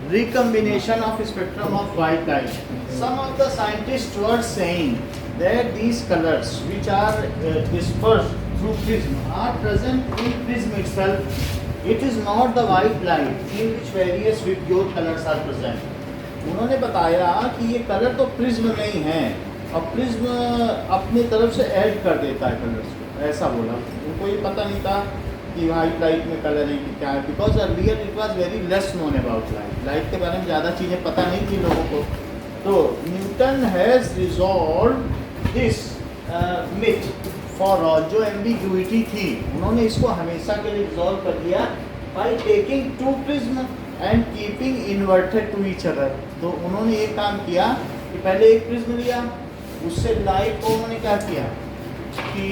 recombination of spectrum of white light. Some of the scientists were saying that these colors which are dispersed through prism are present in prism itself. It is not the white light in which various pure colors are present. उन्होंने बताया कि ये colour तो prism नहीं है और prism अपनी तरफ से ऐड कर देता है कलर्स को, ऐसा बोला। उनको ये पता नहीं था कि वाइट लाइट में कलर है कि क्या है, because earlier it was very less known about light. Light के बारे में ज़्यादा चीज़ें पता नहीं थी लोगों को। तो Newton has resolve this myth for all, जो एम्बिग्यूइटी थी उन्होंने इसको हमेशा के लिए रिजॉल्व कर दिया by taking two prism and keeping inverted to each other. तो उन्होंने ये काम किया कि पहले एक प्रिज्म लिया, उससे लाइट को उन्होंने क्या किया कि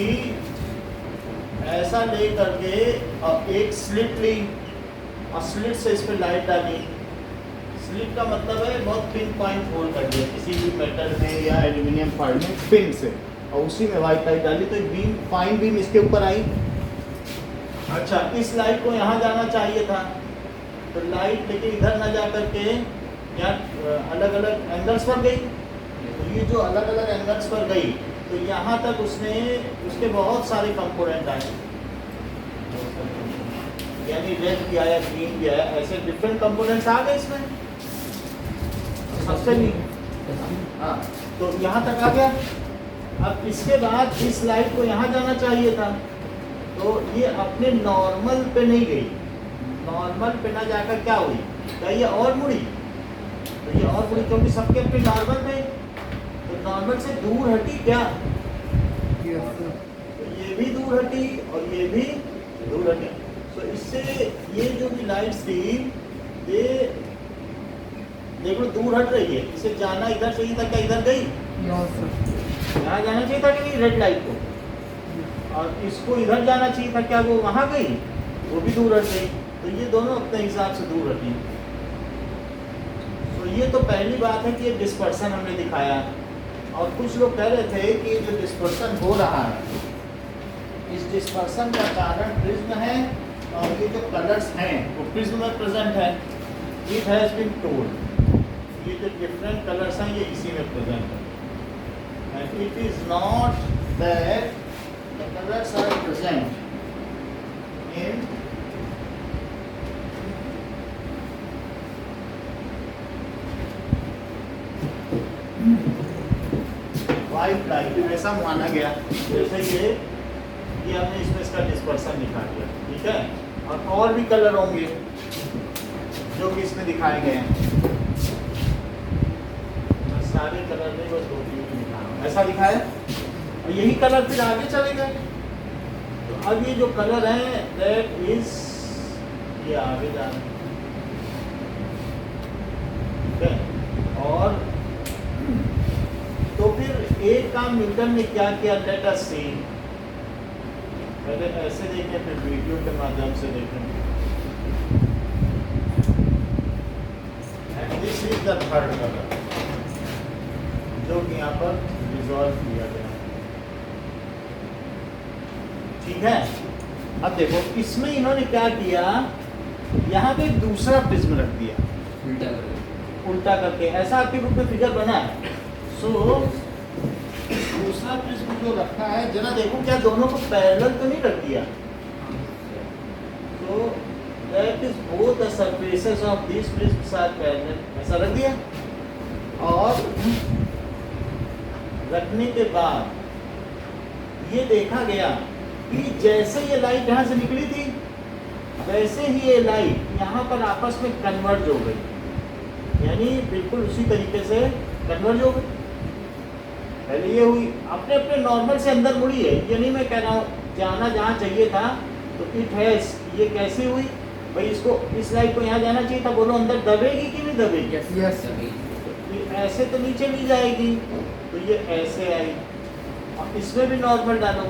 ऐसा ले करके अब एक स्लिट ली और स्लिट से इस पर लाइट डाली। स्लिट का मतलब है बहुत पिन पॉइंट होल कर दिया किसी भी मेटल में या एल्यूमिनियम फॉइल में पिन से, और उसी में वाइट लाइट डाली तो एक बीम, फाइन बीम इसके ऊपर आई। अच्छा, इस लाइट को यहाँ जाना चाहिए था तो लाइट लेके इधर ना जा करके यहाँ अलग अलग एंगल्स पर गई। तो ये जो अलग अलग एंगल्स पर गई तो यहाँ तक उसने उसके बहुत सारे कंपोनेंट आए, यानी रेड भी आया, ग्रीन भी आया, ऐसे डिफरेंट कंपोनेंट्स आ गए इसमें सबसे नहीं। हाँ, तो यहाँ तक आ गया। अब इसके बाद इस लाइट को यहाँ जाना चाहिए था तो ये अपने नॉर्मल पे नहीं गई। नॉर्मल पे ना जाकर क्या हुई, क्या ये और मुड़ी? तो ये और मुड़ी क्योंकि सबके अपने नॉर्मल में, तो नॉर्मल से दूर हटी क्या? तो ये भी दूर हटी और ये भी दूर हटी। तो इससे ये जो भी लाइट्स थी ये देखो दूर हट रही है। इसे जाना इधर चाहिए था, क्या इधर गई? यहाँ जाना चाहिए था कि नहीं रेड लाइट को, और इसको इधर जाना चाहिए था, क्या वो वहाँ गई? वो भी दूर हट गई। तो ये दोनों अपने हिसाब से दूर हटी। तो ये तो पहली बात है कि ये डिस्पर्सन हमने दिखाया। और कुछ लोग कह रहे थे कि जो डिस्पर्सन हो रहा है इस डिस्पर्सन का कारण प्रिज्म है और ये जो कलर्स हैं वो प्रिज्म में प्रेजेंट है। इट हैज बीन टोल्ड ये जो डिफरेंट कलर्स हैं ये इसी में प्रेजेंट है, and it is not that the colours are present in white light, ऐसा माना गया। जैसे ये हमने इसमें इसका डिस्पर्सन दिखा दिया, ठीक है। और भी कलर होंगे जो कि इसमें दिखाए गए हैं। सारे कलर नहीं, बस 2-3 दिखा रहा हूँ, ऐसा दिखाया। और यही कलर फिर आगे चले गए। तो अब ये जो कलर है दैट इज ये आगे जा रहे हैं, ठीक है। और तो फिर एक काम न्यूटन ने क्या किया, लेट अस सी। पहले ऐसे देखें फिर वीडियो के माध्यम से देखें। And this is the third colour जो कि यहाँ पर रिजॉल्व किया गया, ठीक है। अब देखो इसमें इन्होंने क्या किया, यहाँ पे एक दूसरा प्रिज्म रख दिया उल्टा करके, ऐसा आपके रूप में फिगर बना है। सो दूसरा प्रिज्म जो रखा है जरा देखो क्या दोनों को पैरेलल तो नहीं रख दिया। तो that is both the surfaces of this prisms are parallel, ऐसा रख दिया। और रखने के बाद ये देखा गया कि जैसे ये लाइट यहाँ से निकली थी वैसे ही ये लाइट यहाँ पर आपस में कन्वर्ज हो गई, यानी बिल्कुल उसी तरीके से कन्वर्ज हो गई। पहले ये हुई अपने अपने नॉर्मल से अंदर मुड़ी है, ये नहीं मैं कह रहा हूँ जाना जहाँ चाहिए था। तो इट हैज ये कैसे हुई भाई, इसको इस लाइट को यहाँ जाना चाहिए था, बोलो अंदर दबेगी कि नहीं दबेगी? यस ऐसे तो नीचे नहीं जाएगी, तो ये ऐसे आई और इसमें भी नॉर्मल डालो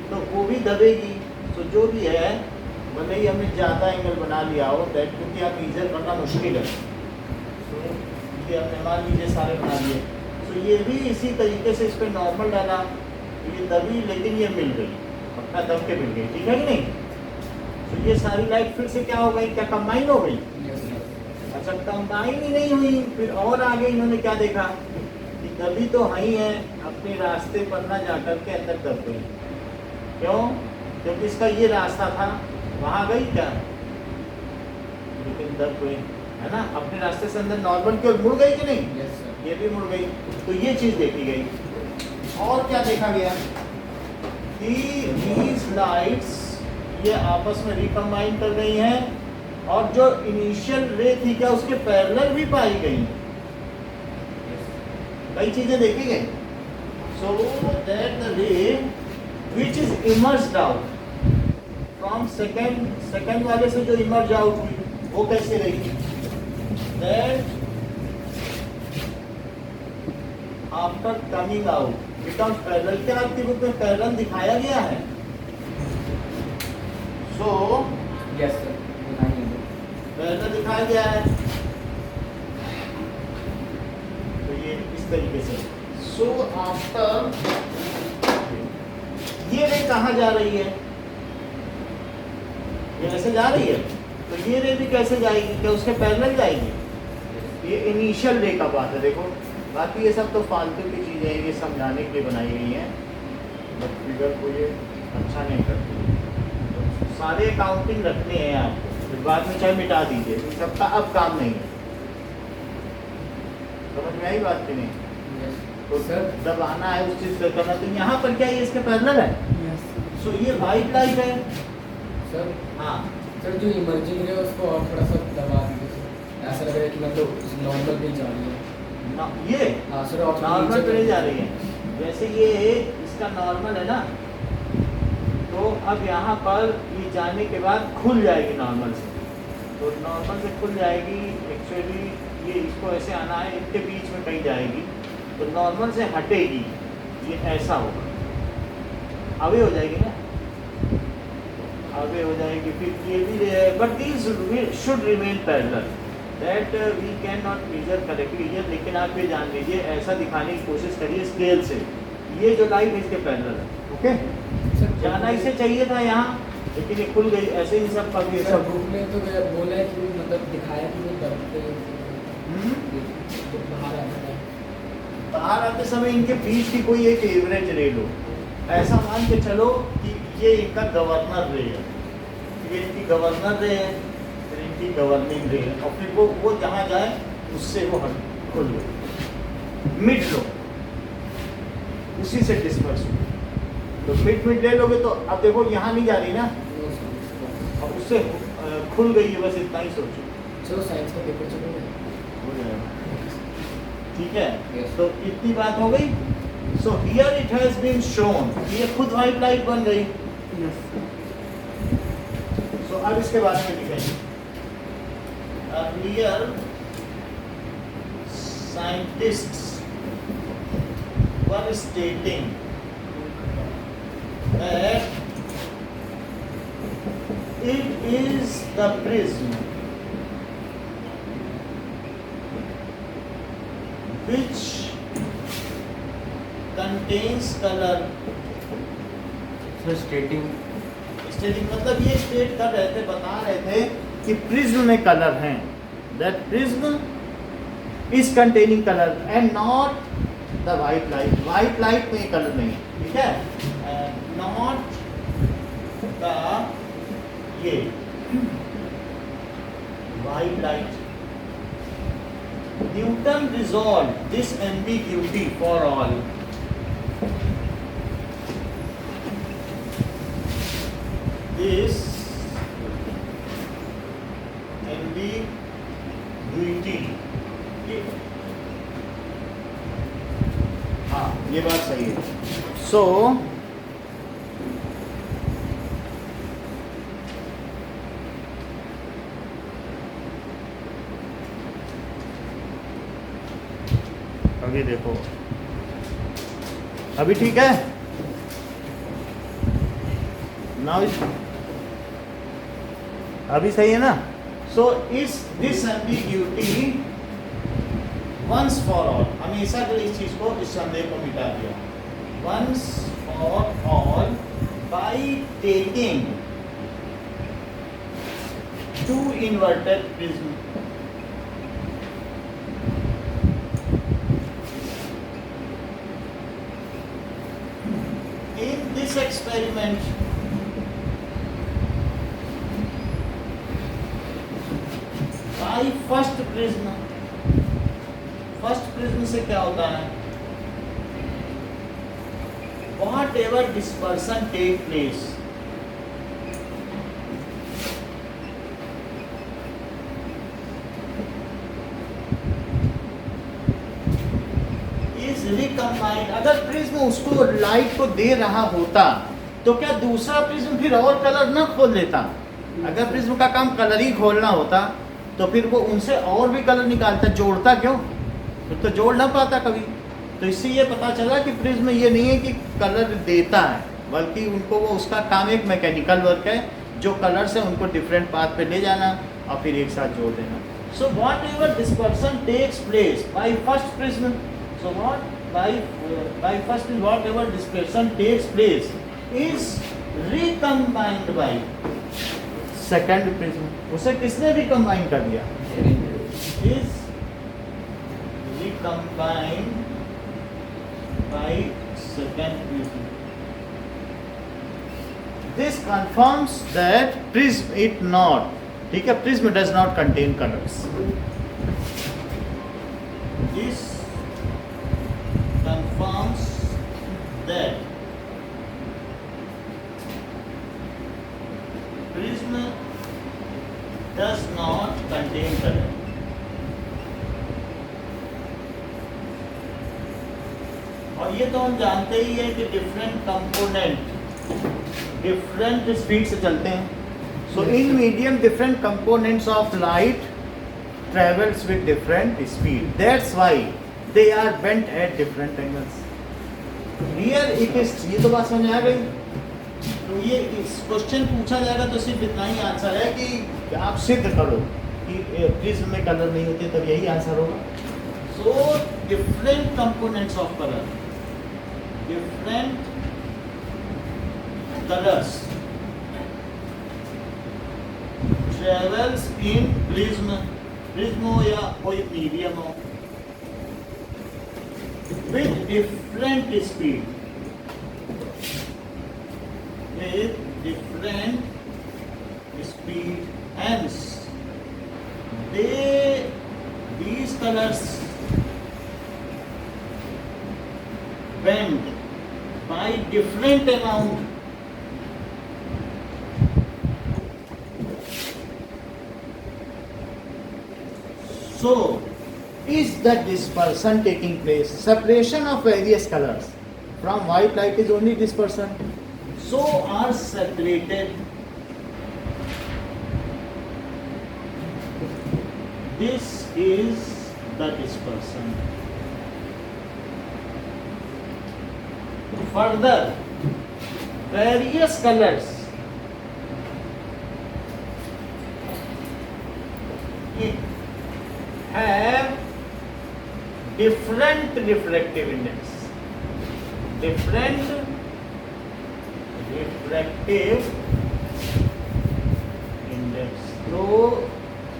तो वो भी दबेगी। तो जो भी है भले ही हमने ज़्यादा एंगल बना लिया हो दैट, क्योंकि आप मीजर करना मुश्किल है। तो ये हमने मान लीजिए सारे बना लिए, तो ये भी इसी तरीके से इस पर नॉर्मल डाला, ये दबी लेकिन ये मिल गई, अपना दब के मिल गई, ठीक है कि नहीं। तो ये सारी लाइट फिर से क्या हो गई, क्या कंबाइन हो गई? अच्छा कंबाइन ही नहीं हुई, फिर और आगे इन्होंने क्या देखा कि दबी तो ही है, अपने रास्ते पर ना जाकर के अंदर दब गई। क्यों? क्योंकि इसका ये रास्ता था, वहां गई क्या, लेकिन दब गई, है ना। अपने रास्ते से अंदर नॉर्मल की ओर मुड़ गई कि नहीं? Yes sir. ये भी मुड़ गई, तो ये चीज देखी गई। और क्या देखा गया कि these लाइट्स ये आपस में रिकम्बाइन कर गई हैं और जो इनिशियल रे थी क्या उसके पैरेलल भी पाई गई, कई चीजें देखी गई। सो दैट द रे which is emerged out from second वाले से जो इमर्ज आउट हुई वो कैसे रही, that after coming out because parallel के आपके रूप में पैरेलल दिखाया गया है। सो यस सर, दिखाइए। पैरेलल दिखाया गया है, तो ये इस तरीके से। सो आफ्टर ये रे कहाँ जा रही है, ये ऐसे जा रही है, तो ये रे भी कैसे जाएगी, क्या उसके पैरेलल जाएगी। ये इनिशियल रे का बात है, देखो बाकी ये सब तो फालतू की चीज़ें हैं, ये समझाने के लिए बनाई गई हैं, बट फिगर को ये अच्छा नहीं करती। तो सारे काउंटिंग रखने हैं आपको, फिर बाद में चाहे मिटा दीजिए, इन सबका अब काम नहीं है। समझ में आई बात की नहीं? तो सर दबाना है उस चीज़ को करना, तो यहाँ पर क्या ये इसके पैरेलल है। सो ये वाइट लाइट है सर। हाँ सर जो इमर्जिंग है उसको और थोड़ा सा दबा दीजिए, ऐसा लग रहा है कि मतलब नॉर्मल पे जा रही है। ये हाँ सर, और नॉर्मल पे जा रही है, वैसे ये इसका नॉर्मल है ना, तो अब यहाँ पर ये जाने के बाद खुल जाएगी नॉर्मल से, तो नॉर्मल से खुल जाएगी। एक्चुअली ये इसको ऐसे आना है, इनके बीच में कहीं जाएगी, तो नॉर्मल से हटेगी, ये ऐसा होगा, अवे हो जाएगी ना, अवे हो जाएगी। फिर ये भी, but these should remain parallel, that we can not measure correctly ये, लेकिन आप ये जान लीजिए, ऐसा दिखाने की कोशिश करिए स्केल से, ये जो लाइट है इसके पैरेलल है। ओके, जाना इसे चाहिए था यहाँ, लेकिन ये खुल गई, ऐसे ही सब का भी सब ग्रुप में तो बोला है कि मतलब दिखाया कि वो दबते बाहर आता है। बाहर आते समय इनके बीच की कोई एक एवरेज रे लो, ऐसा मान के चलो कि ये इनका गवर्नर रे है, ये इनकी गवर्नर रे है, फिर इनकी गवर्निंग रे है, और फिर वो जहाँ जाए उससे वो हट खुल लो, मिड लो, उसी से डिस्पर्स हो। तो मिड ले लोगे तो अब देखो यहाँ नहीं जा रही ना, अब उससे खुल गई है, बस इतना ही सोचो। चलो साइंस का पेपर चलो, हो जाएगा, ठीक है। Yes. तो इतनी बात हो गई। So here it has been shown, ये खुद व्हाइट लाइट बन गई। सो अब इसके बारे में लिखेंगे, earlier scientists were स्टेटिंग that it is the prism which contains color। स्टेटिंग मतलब ये स्टेट कर रहे थे, बता रहे थे कि प्रिज्म में कलर हैं, that prism is containing colour and not the white light, white light में कलर नहीं है, ठीक है, नॉट द ये white light। Newton resolved this ambiguity for all। This ambiguity, हाँ ये बात सही है। So अभी देखो, अभी ठीक है ना, अभी सही है ना। सो इस this ambiguity once for all, हमेशा के लिए इस चीज को, इस संदेह को मिटा दिया, once for all by taking two inverted prism. experiment. By first prism. First prism से क्या होता है? Whatever dispersion take place, is recombined. अगर प्रिज्म उसको लाइट को दे रहा होता तो क्या दूसरा प्रिज्म फिर और कलर न खोल देता? अगर प्रिज्म का काम कलर ही खोलना होता तो फिर वो उनसे और भी कलर निकालता, जोड़ता क्यों? फिर तो जोड़ ना पाता कभी। तो इससे ये पता चला कि प्रिज्म ये नहीं है कि कलर देता है, बल्कि उनको वो उसका काम एक मैकेनिकल वर्क है, जो कलर से उनको डिफरेंट पाथ पे ले जाना और फिर एक साथ जोड़ देना। So whatever dispersion takes place by first prism, so what by first is whatever dispersion takes place is recombined by second prism. उसे किसने रिकम्बाइन कर दिया? Is recombined by second prism. This confirms that prism it not, ठीक है, prism does not contain colors. This confirms that prism does not contain color. और ये तो हम जानते ही हैं कि डिफरेंट कंपोनेंट डिफरेंट स्पीड से चलते हैं। So in medium different components of light travels with different speed, that's why they are bent at different angles. Here it is, ये तो बात समझ आ गई। तो ये इस क्वेश्चन पूछा जाएगा तो सिर्फ इतना ही आंसर है कि आप सिद्ध करो कि प्रिज्म में कलर नहीं होते, तब यही आंसर होगा। So different components of colour, different colors travels in prism, prism हो या कोई मीडियम हो, with different speed, with different speed, hence these colors bend by different amount. So is the dispersion taking place? Separation of various colors from white light is only dispersion. So are separated. This is the dispersion. Further, various colors have different refractive index. Different refractive index. तो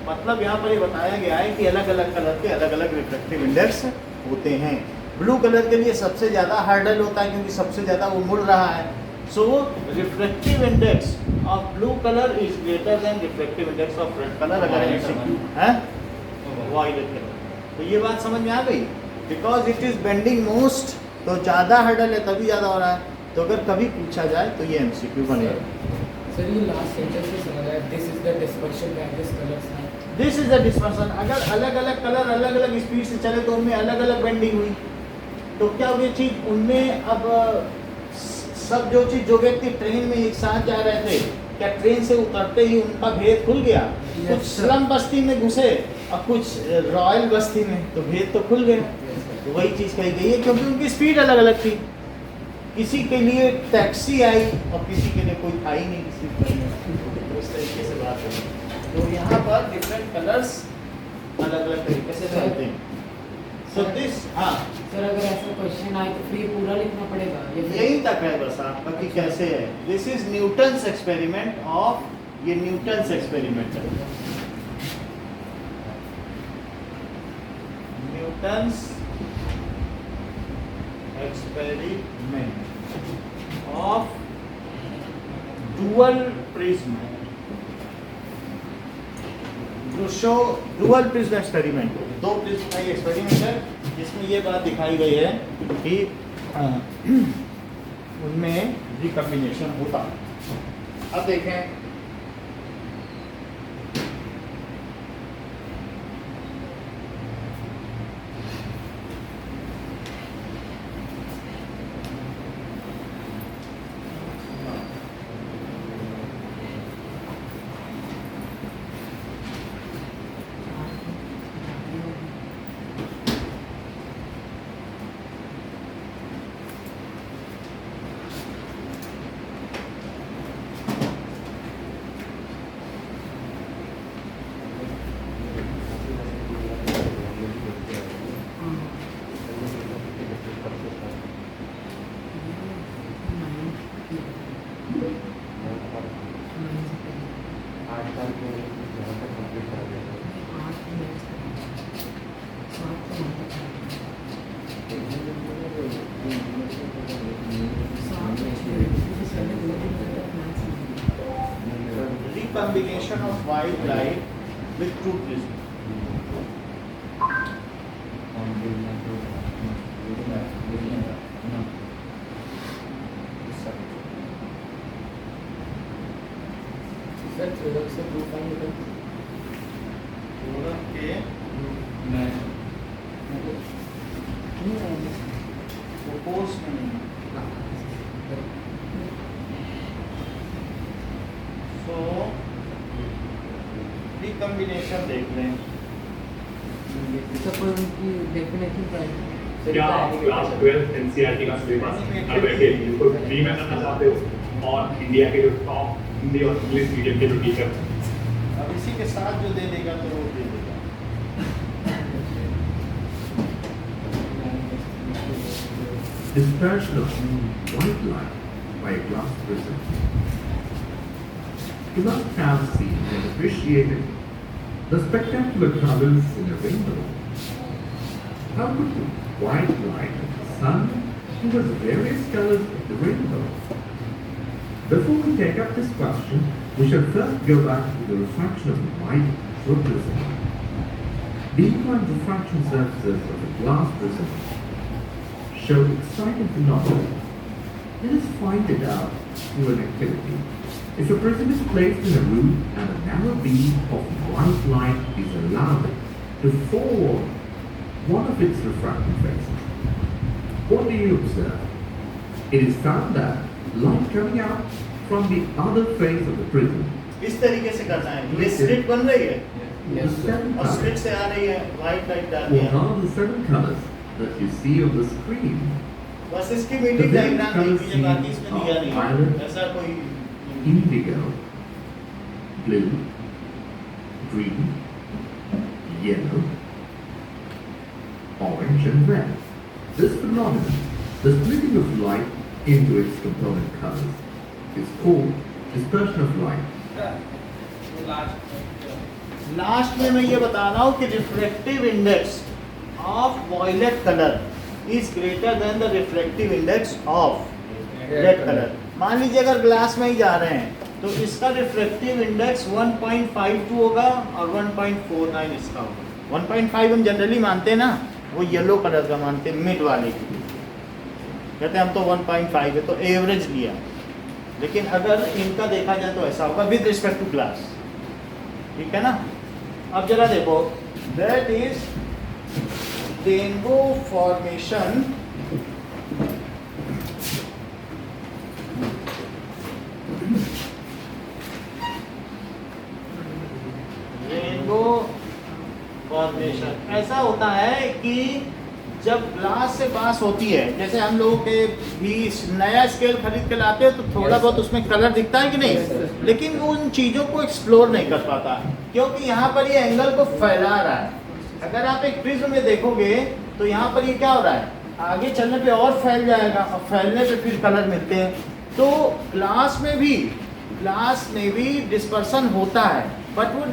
मतलब यहाँ पर ये बताया गया है कि अलग अलग कलर के अलग अलग रिफ्रैक्टिव इंडेक्स होते हैं। ब्लू कलर के लिए सबसे ज़्यादा हार्डल होता है क्योंकि सबसे ज़्यादा वो मुड़ रहा है। So refractive index of blue colour is greater than refractive index of red colour, अगर एमसीक्यू है वायलेट कलर। तो ये बात समझ में आ गई। Because it is bending most, तो ज़्यादा हार्डल है तभी ज़्यादा हो रहा है। तो अगर कभी पूछा जाए तो ये एमसीक्यू बनेगा। सर ये लास्ट सेंटेंस से समझ आया, this is the dispersion various colours हैं। This is the dispersion. अगर अलग अलग कलर अलग अलग स्पीड से चले तो उनमें अलग अलग बेंडिंग हुई, तो क्या ये चीज उनमें अब सब जो चीज जो व्यक्ति ट्रेन में एक साथ जा रहे थे, क्या ट्रेन से उतरते ही उनका भेद खुल गया? कुछ स्लम बस्ती में घुसे और कुछ रॉयल बस्ती में, तो भेद तो खुल गए। तो वही चीज कही गई है क्योंकि उनकी स्पीड अलग अलग थी। किसी के लिए टैक्सी आई और किसी के लिए कोई था ही नहीं किसी में, उस तरीके से बात है। तो यहाँ पर डिफरेंट कलर्स अलग अलग तरीके से चलते हैं। सो दिस, हाँ सर अगर ऐसा क्वेश्चन आए तो फिर पूरा लिखना पड़ेगा? यही तक है बस आपका कि कैसे है। This is Newton's experiment of, ये न्यूटन्स एक्सपेरिमेंट है, Newton's experiment of dual prism to show dual prism experiment, दो प्रिज्म का ये एक्सपेरिमेंट है जिसमें ये बात दिखाई गई है कि उनमें रिकम्बिनेशन होता। अब देखें recombination of white light with true prism. Sir theorem से प्रूफ फाइंड करें। थ्योरम के फोर्स में नहीं, सो रिकम्बिनेशन देख लें। सपोज उनकी डेफिनेशन क्या है? क्या आप क्लास 12 एनसीईआरटी का सिलेबस घर बैठे इसको फ्री में करना चाहते हो और इंडिया के जो टॉप हिंदी और इंग्लिश मीडियम के जो टीचर अब इसी के साथ जो दे देगा तो वो दे देगा। Dispersion of white light by a glass prism. You must have seen and appreciated the spectacular colors in a rainbow. How could the white light of the sun give us various colors of the rainbow? Before we take up this question, we shall first go back to the refraction of the light through a prism. The inclined refraction surfaces of a glass prism show exciting phenomena. Let us find it out through an activity. If a prism is placed in a room and a narrow beam of white light is allowed to fall on one of its refracting faces, what do you observe? It is found that light coming out from the other face of the prism, इस तरीके से करना है। ये slit बन रही है the seven और स्लिट colors, से आ रही है व्हाइट लाइट डाल what दिया। are the seven colors that you see on the screen? बस इसकी मीटिंग डायग्राम देख लीजिए, बाकी इसमें दिया नहीं है ऐसा कोई। Indigo, blue, green, yellow, orange and red. This phenomenon, the splitting of light into its component colors, is called dispersion of light. Last में मैं ये बता रहा हूँ कि reflective index of violet colour is greater than the reflective index of red colour. मान लीजिए अगर ग्लास में ही जा रहे हैं तो इसका रिफ्लेक्टिव इंडेक्स 1.52 होगा और 1.49 इसका होगा। 1.5 हम जनरली मानते हैं ना, वो येलो कलर का मानते हैं, मिड वाले की कहते हैं हम तो 1.5 है, तो एवरेज लिया। लेकिन अगर इनका देखा जाए तो ऐसा होगा विद रिस्पेक्ट टू ग्लास, ठीक है ना। अब जरा देखो, that is rainbow formation rainbow formation ऐसा होता है कि जब ग्लास से पास होती है, जैसे हम लोगों के भी नया स्केल खरीद के लाते हैं तो थोड़ा बहुत उसमें कलर दिखता है कि नहीं, लेकिन वो उन चीज़ों को एक्सप्लोर नहीं कर पाता क्योंकि यहाँ पर ये एंगल को फैला रहा है। अगर आप एक प्रिज्म में देखोगे तो यहाँ पर ये क्या हो रहा है, आगे चलने पे और फैल जाएगा और फैलने पे फिर कलर मिलते हैं। तो ग्लास में भी डिस्पर्सन होता है, बट वो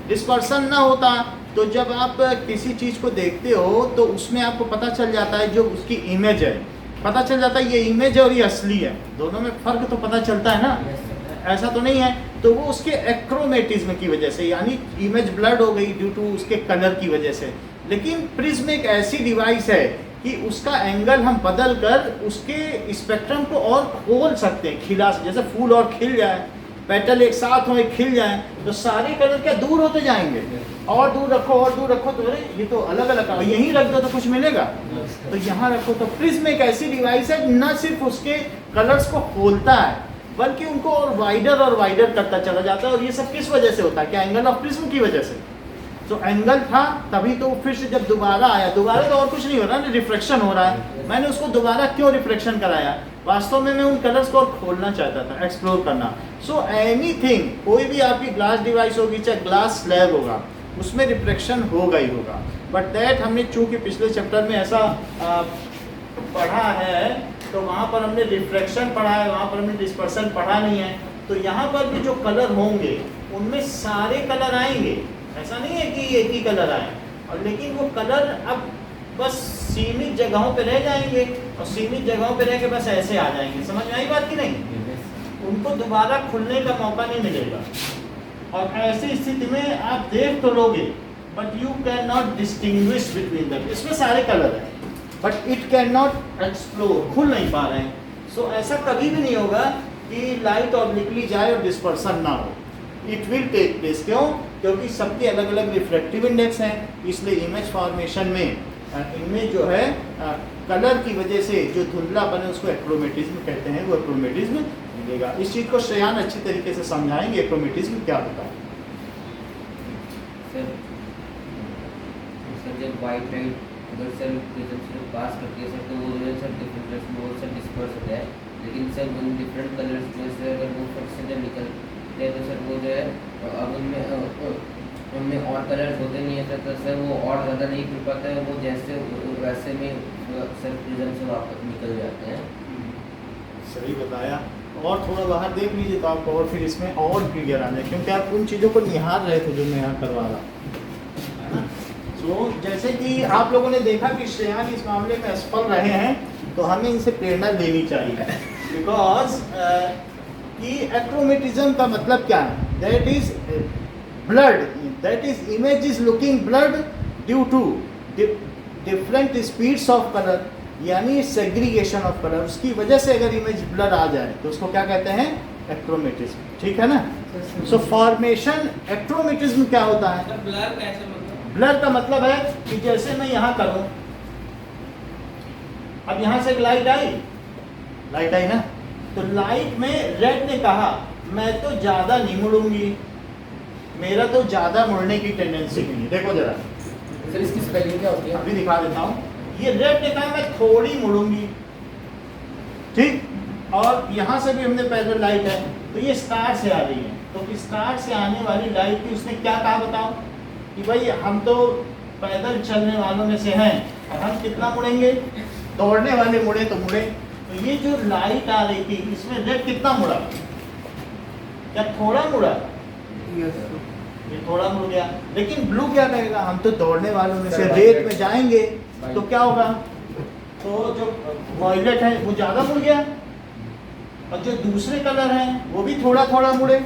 डिस्पर्सन ना होता तो जब आप किसी चीज़ को देखते हो तो उसमें आपको पता चल जाता है जो उसकी इमेज है पता चल जाता है ये इमेज और ये असली है, दोनों में फर्क तो पता चलता है ना, ऐसा तो नहीं है। तो वो उसके एक्रोमेटिज्म की वजह से, यानी इमेज ब्लड हो गई ड्यू टू उसके कलर की वजह से। लेकिन प्रिज्म एक ऐसी डिवाइस है कि उसका एंगल हम बदल कर उसके स्पेक्ट्रम को और खोल सकते हैं, खिला, जैसे फूल और खिल जाए, पेटल एक साथ हो खिल जाए, तो सारे कलर क्या दूर होते जाएंगे, और दूर रखो और दूर रखो तो अरे ये तो अलग अलग है, यहीं रख दो तो कुछ मिलेगा, तो यहाँ रखो। तो प्रिज्म एक ऐसी डिवाइस है न सिर्फ उसके कलर्स को खोलता है बल्कि उनको और वाइडर करता चला जाता है। और ये सब किस वजह से होता है? क्या एंगल ऑफ प्रिज्म की वजह से। तो एंगल था तभी तो फिर से जब दोबारा आया, दोबारा तो और कुछ नहीं हो रहा है, रिफ्लेक्शन हो रहा है, मैंने उसको दोबारा क्यों रिफ्लेक्शन कराया? वास्तव में मैं उन कलर्स को और खोलना चाहता था, एक्सप्लोर करना। सो एनीथिंग, कोई भी आपकी ग्लास डिवाइस होगी, चाहे ग्लास स्लैब होगा, उसमें रिफ्लेक्शन होगा ही होगा। बट दैट हमने चूंकि पिछले चैप्टर में ऐसा पढ़ा है, तो वहाँ पर हमने रिफ्लेक्शन पढ़ा है, वहाँ पर हमने डिस्पर्सन पढ़ा नहीं है। तो यहाँ पर भी जो कलर होंगे उनमें सारे कलर आएंगे, ऐसा नहीं है कि एक ही कलर आए, और लेकिन वो कलर अब बस सीमित जगहों पे रह जाएंगे, और सीमित जगहों पे रह के बस ऐसे आ जाएंगे। समझ में आई बात की नहीं? उनको दोबारा खुलने का मौका नहीं मिलेगा। और ऐसी स्थिति में आप देख तो लोगे, but you can not distinguish between them. इसमें सारे कलर हैं but it can not explore, खुल नहीं पा रहे हैं। सो ऐसा कभी भी नहीं होगा कि लाइट ऑब्लिकली जाए और डिस्पर्सन ना हो। It will take place. क्यों? क्योंकि सबके अलग अलग रिफ्लेक्टिव इंडेक्स हैं, इसलिए इमेज फॉर्मेशन में इनमें जो है कलर की वजह से जो धुंधलापन है उसको एक्रोमेटिज्म कहते हैं, वो एक्रोमेटिज्म मिलेगा। इस चीज़ को श्रेयान अच्छी तरीके से समझाएंगे एक्रोमेटिज्म क्या होता है। सर जब वाइट लाइट अगर सर प्रिज्म से पास करती है सर, तो वो जो है सर डिफरेंट कलर्स में वो सर डिस्पर्स होता है। लेकिन सर उन डिफरेंट कलर्स में से अगर वो फट से जब निकलते हैं तो सर वो जो है अब उनमें और कलर्स होते नहीं है सर, तो सर वो और ज़्यादा नहीं खुल पाता है, वो जैसे वैसे में सर प्रिज्म से वापस निकल जाते हैं। सही बताया। और थोड़ा बाहर देख लीजिए तो आपको और फिर इसमें और क्लियर आ जाए, क्योंकि आप उन चीज़ों को निहार रहे थे जो मैं यहाँ करवा रहा। तो जैसे कि आप लोगों ने देखा कि श्रेयान इस मामले में असफल रहे हैं, तो हमें इनसे प्रेरणा लेनी चाहिए। बिकॉज कि एक्रोमेटिज्म का मतलब क्या है? That is blurred, that is image is looking blurred due to different speeds of colour, यानी सेग्रीगेशन ऑफ कलर। उसकी वजह से अगर इमेज ब्लड आ जाए तो उसको क्या कहते हैं? एक्रोमेटिज्म। ठीक है ना? सो फॉर्मेशन एक्रोमेटिज्म क्या होता है? ब्लर कैसे मतलब? ब्लर का मतलब है कि जैसे मैं यहाँ करूँ, अब यहाँ से एक लाइट आई ना, तो लाइट में रेड ने कहा मैं तो ज़्यादा नहीं मुड़ूंगी, मेरा तो ज़्यादा मुड़ने की टेंडेंसी नहीं है। देखो जरा, सर इसकी स्पेलिंग क्या होती है? अभी दिखा देता हूँ। ये रेड ने कहा मैं थोड़ी मुड़ूंगी, ठीक, और यहाँ से भी हमने पैरेलल लाइट है, तो ये स्टार से आ रही है, तो स्टार से आने वाली लाइट की उसने क्या कहा बताओ? कि भाई हम तो पैदल चलने वालों में से हैं, और हम कितना मुड़ेंगे? दौड़ने वाले मुड़े तो मुड़े। तो ये जो लाइट आ रही थी इसमें रेड कितना मुड़ा? क्या थोड़ा मुड़ा? ये थोड़ा मुड़ गया। लेकिन ब्लू क्या कहेगा? हम तो दौड़ने वालों में से रेत में जाएंगे तो क्या होगा? तो जो वॉयलेट है वो ज़्यादा मुड़ गया, और जो दूसरे कलर हैं वो भी थोड़ा थोड़ा मुड़े।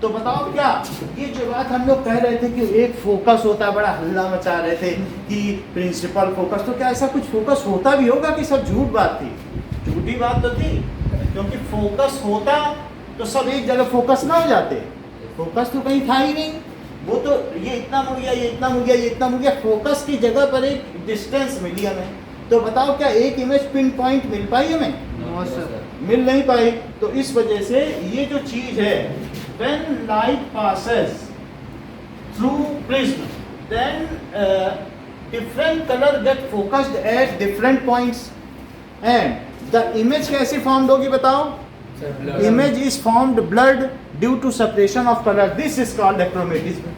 तो बताओ क्या ये जो बात हम लोग कह रहे थे कि एक फोकस होता है, बड़ा हल्ला मचा रहे थे कि प्रिंसिपल फोकस, तो क्या ऐसा कुछ फोकस होता भी होगा कि सब झूठ बात थी? झूठी बात तो थी, क्योंकि फोकस होता तो सब एक जगह फोकस ना हो जाते। फोकस तो कहीं था ही नहीं, वो तो ये इतना मुड़ गया, ये इतना मुड़ गया, ये इतना मुड़ गया, फोकस की जगह पर एक डिस्टेंस मिली हमें। तो बताओ क्या एक इमेज पिन पॉइंट मिल पाई हमें? मिल नहीं पाई। तो इस वजह से ये जो चीज है, when light passes through prism, then different color get focused at different points, and the image कैसे formed होगी बताओ? Image is formed blurred due to separation of color. This is called achromatism,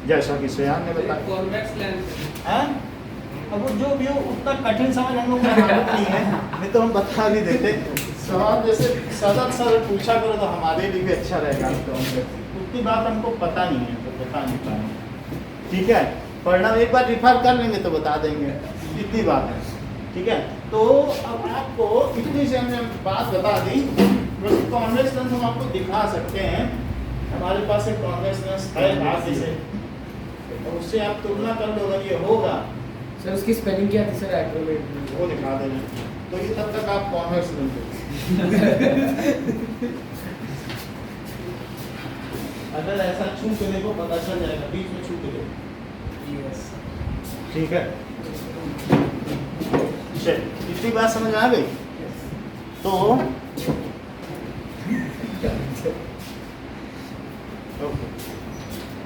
जैसा कि श्रेयान ने बताया। कॉन्वेक्स लेंस हाँ? अब वो जो भी हो उतना कठिन समझ हम लोग को मालूम नहीं है, नहीं तो हम बता भी देते। सवाल जैसे सरल पूछा करो तो हमारे लिए भी अच्छा रहेगा। तो उतनी बात हमको पता नहीं है तो बता नहीं पाएंगे। ठीक है, पढ़ना एक बार रिफर कर लेंगे तो बता देंगे, इतनी बात है। ठीक है, तो अब आपको इतनी से हमने बात बता दी। कॉन्वेक्स लेंस हम आपको दिखा सकते हैं, हमारे पास एक कॉन्वेक्स लेंस है हाथ से, तो उससे आप तुलना कर लो, अगर ये होगा सर उसकी स्पेलिंग क्या थी सर? एक्रोमेट वो दिखा देना, तो ये तब तक आप कॉन्वेक्स लेंस अगर ऐसा छू के देखो पता चल जाएगा, बीच में छू के देखो। यस ठीक है, चलिए इतनी बात समझ आ गई। तो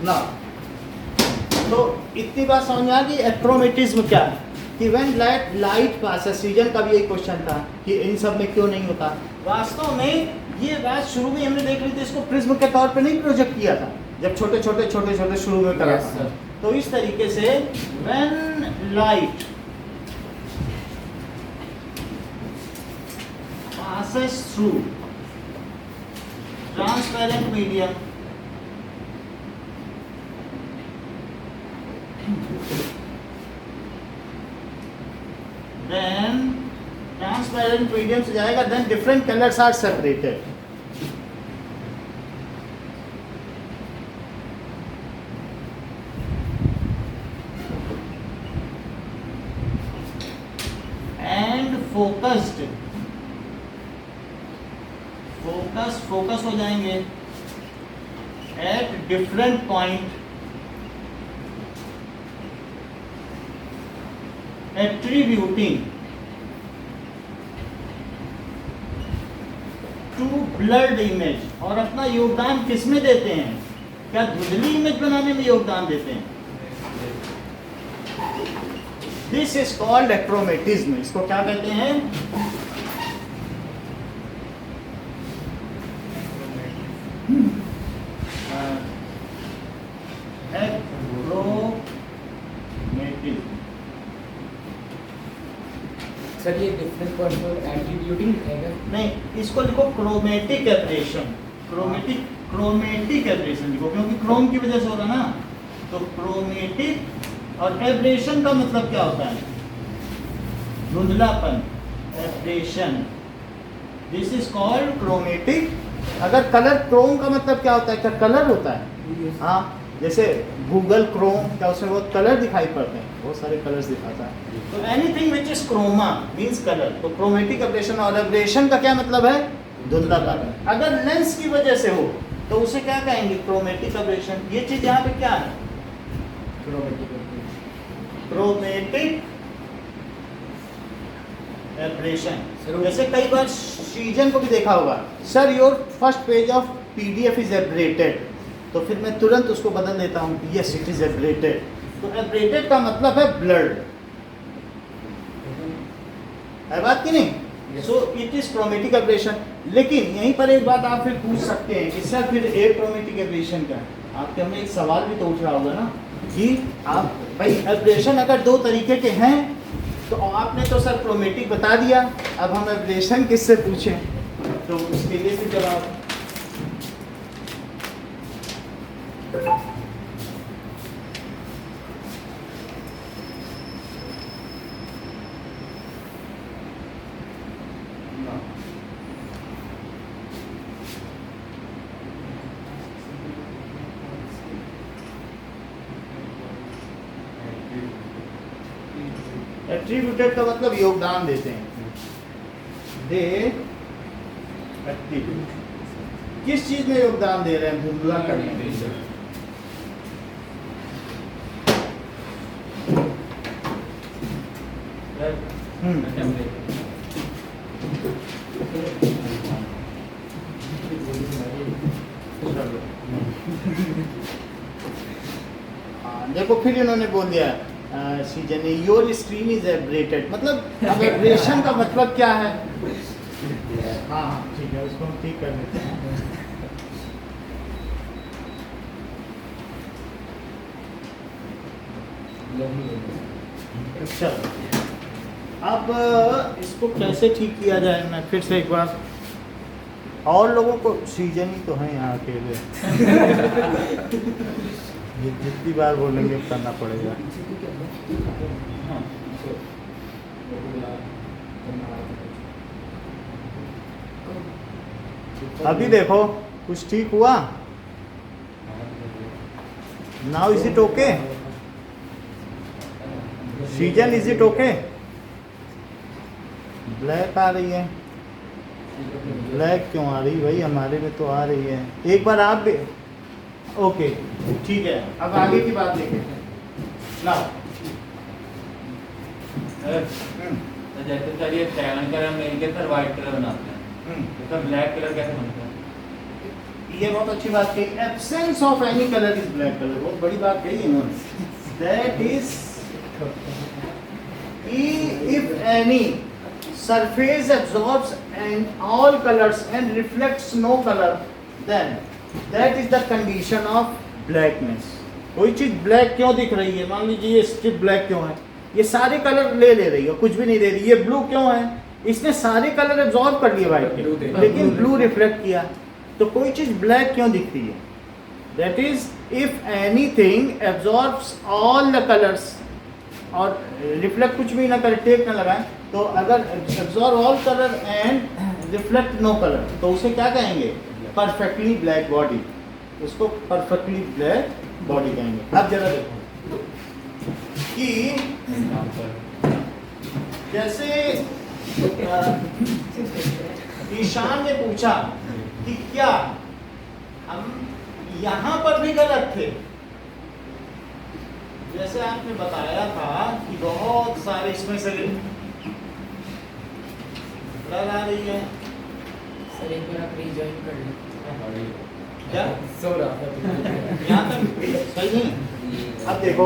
ना, तो इतनी बात समझ में आ गई एक्रोमेटिज्म क्या है, कि व्हेन लाइट पासेस, सीजन का भी एक क्वेश्चन था कि इन सब में क्यों नहीं होता। वास्तव में ये बात शुरू में हमने देख ली थी, इसको प्रिज्म के तौर पे नहीं प्रोजेक्ट किया था, जब छोटे छोटे शुरू में करा Yes, था। sir. तो इस तरीके से when light passes through transparent medium, then transparent medium से जाएगा, then different colors are separated. And focused, focus हो जाएंगे at different point, attributing to blurred image, और अपना योगदान किसमें देते हैं? क्या धुंधली इमेज बनाने में योगदान देते हैं? This is called achromatism. इसको क्या कहते हैं? सर ये डिफरेंट पॉइंट पर एट्रीब्यूटिंग है क्या? नहीं, इसको लिखो क्रोमेटिक एब्रेशन। क्रोमेटिक एब्रेशन लिखो, क्योंकि क्रोम की वजह से होगा ना। तो क्रोमेटिक और एब्रेशन का मतलब क्या होता है? धुंधलापन, aberration. This is called chromatic. अगर कलर, क्रोम का मतलब क्या होता है? क्या कलर होता है? हाँ, जैसे गूगल क्रोम, क्या उसमें बहुत कलर दिखाई पड़ते हैं, बहुत सारे कलर्स दिखाता है। तो anything which is chroma means colour. तो क्रोमेटिक एब्रेशन, और एब्रेशन का क्या मतलब है? धुंधलापन। अगर लेंस की वजह से हो तो उसे क्या कहेंगे? Chromatic aberration. ये चीज यहाँ पे क्या है? Chromatic aberration. जैसे कई बार सीजन को भी देखा होगा, sir your first page of PDF is aberrated, तो फिर मैं तुरंत उसको बदल देता हूँ, यस इट इज एब्रेटेड। तो एब्रेटेड का मतलब है ब्लर्ड, है बात की नहीं? So it is chromatic aberration. लेकिन यहीं पर एक बात आप फिर पूछ सकते हैं कि सर फिर एक्रोमेटिक एब्रेशन क्या है? आपके हमें एक सवाल भी तो उठ रहा होगा ना कि आप भाई एब्रेशन अगर दो तरीके के हैं, तो आपने तो सर क्रोमेटिक बता दिया, अब हम एब्रेशन किससे पूछें? तो उसके लिए भी जवाब एट्रीब्यूटेड का मतलब योगदान देते हैं। दे एट्रीब्यूट किस चीज में योगदान दे रहे हैं? धुंधला करने में। देखो फिर इन्होंने बोल दिया सीजन योर स्क्रीन इज एब्रेटेड, मतलब अब एब्रेशन का मतलब क्या है? हाँ ठीक है, उसको हम ठीक कर देते हैं। अच्छा, अब इसको कैसे ठीक किया जाए? मैं फिर से एक बार, और लोगों को सीजन ही तो है यहाँ अकेले जितनी बार बोलेंगे करना पड़ेगा। हाँ, अभी देखो कुछ ठीक हुआ? Now is it okay? सीजन इज इट ओके? ब्लैक आ रही है, ब्लैक क्यों आ रही भाई? हमारे में तो आ रही है। एक बार आप भी ओके ठीक है। अब आगे की बात देखें। नाउ तो जैसे सर ये 7 कलर मिलके सर व्हाइट कलर बनाते हैं, तो सर ब्लैक कलर कैसे बनता है? ये बहुत अच्छी बात कही। Absence of any colour is black colour. बहुत बड़ी बात कही इन्होंने। That is if any surface absorbs and all colors and reflects no color, then that is the condition of blackness. कोई चीज ब्लैक क्यों दिख रही है? मान लीजिए ये स्ट्रिप ब्लैक क्यों है? ये सारे कलर ले रही है, कुछ भी नहीं दे रही। ये ब्लू क्यों है? इसने सारे कलर एब्जॉर्ब कर लिए व्हाइट के, लेकिन ब्लू रिफ्लेक्ट किया। तो कोई चीज ब्लैक क्यों दिख रही है? That is if anything absorbs all the colours और रिफ्लेक्ट कुछ भी ना करे, टेक ना लगाए, तो अगर absorb all colour and reflect no colour, तो उसे क्या कहेंगे? Perfectly black body. उसको परफेक्टली ब्लैक बॉडी कहेंगे। अब जरा देखो कि जैसे ईशान ने पूछा कि क्या हम यहाँ पर भी गलत थे? जैसे आपने बताया था कि बहुत सारे इसमें से ब्लर आ रही है। सर एक बार आप रीजॉइन कर लें। क्या सो रहा था यहाँ तक सही नहीं? अब देखो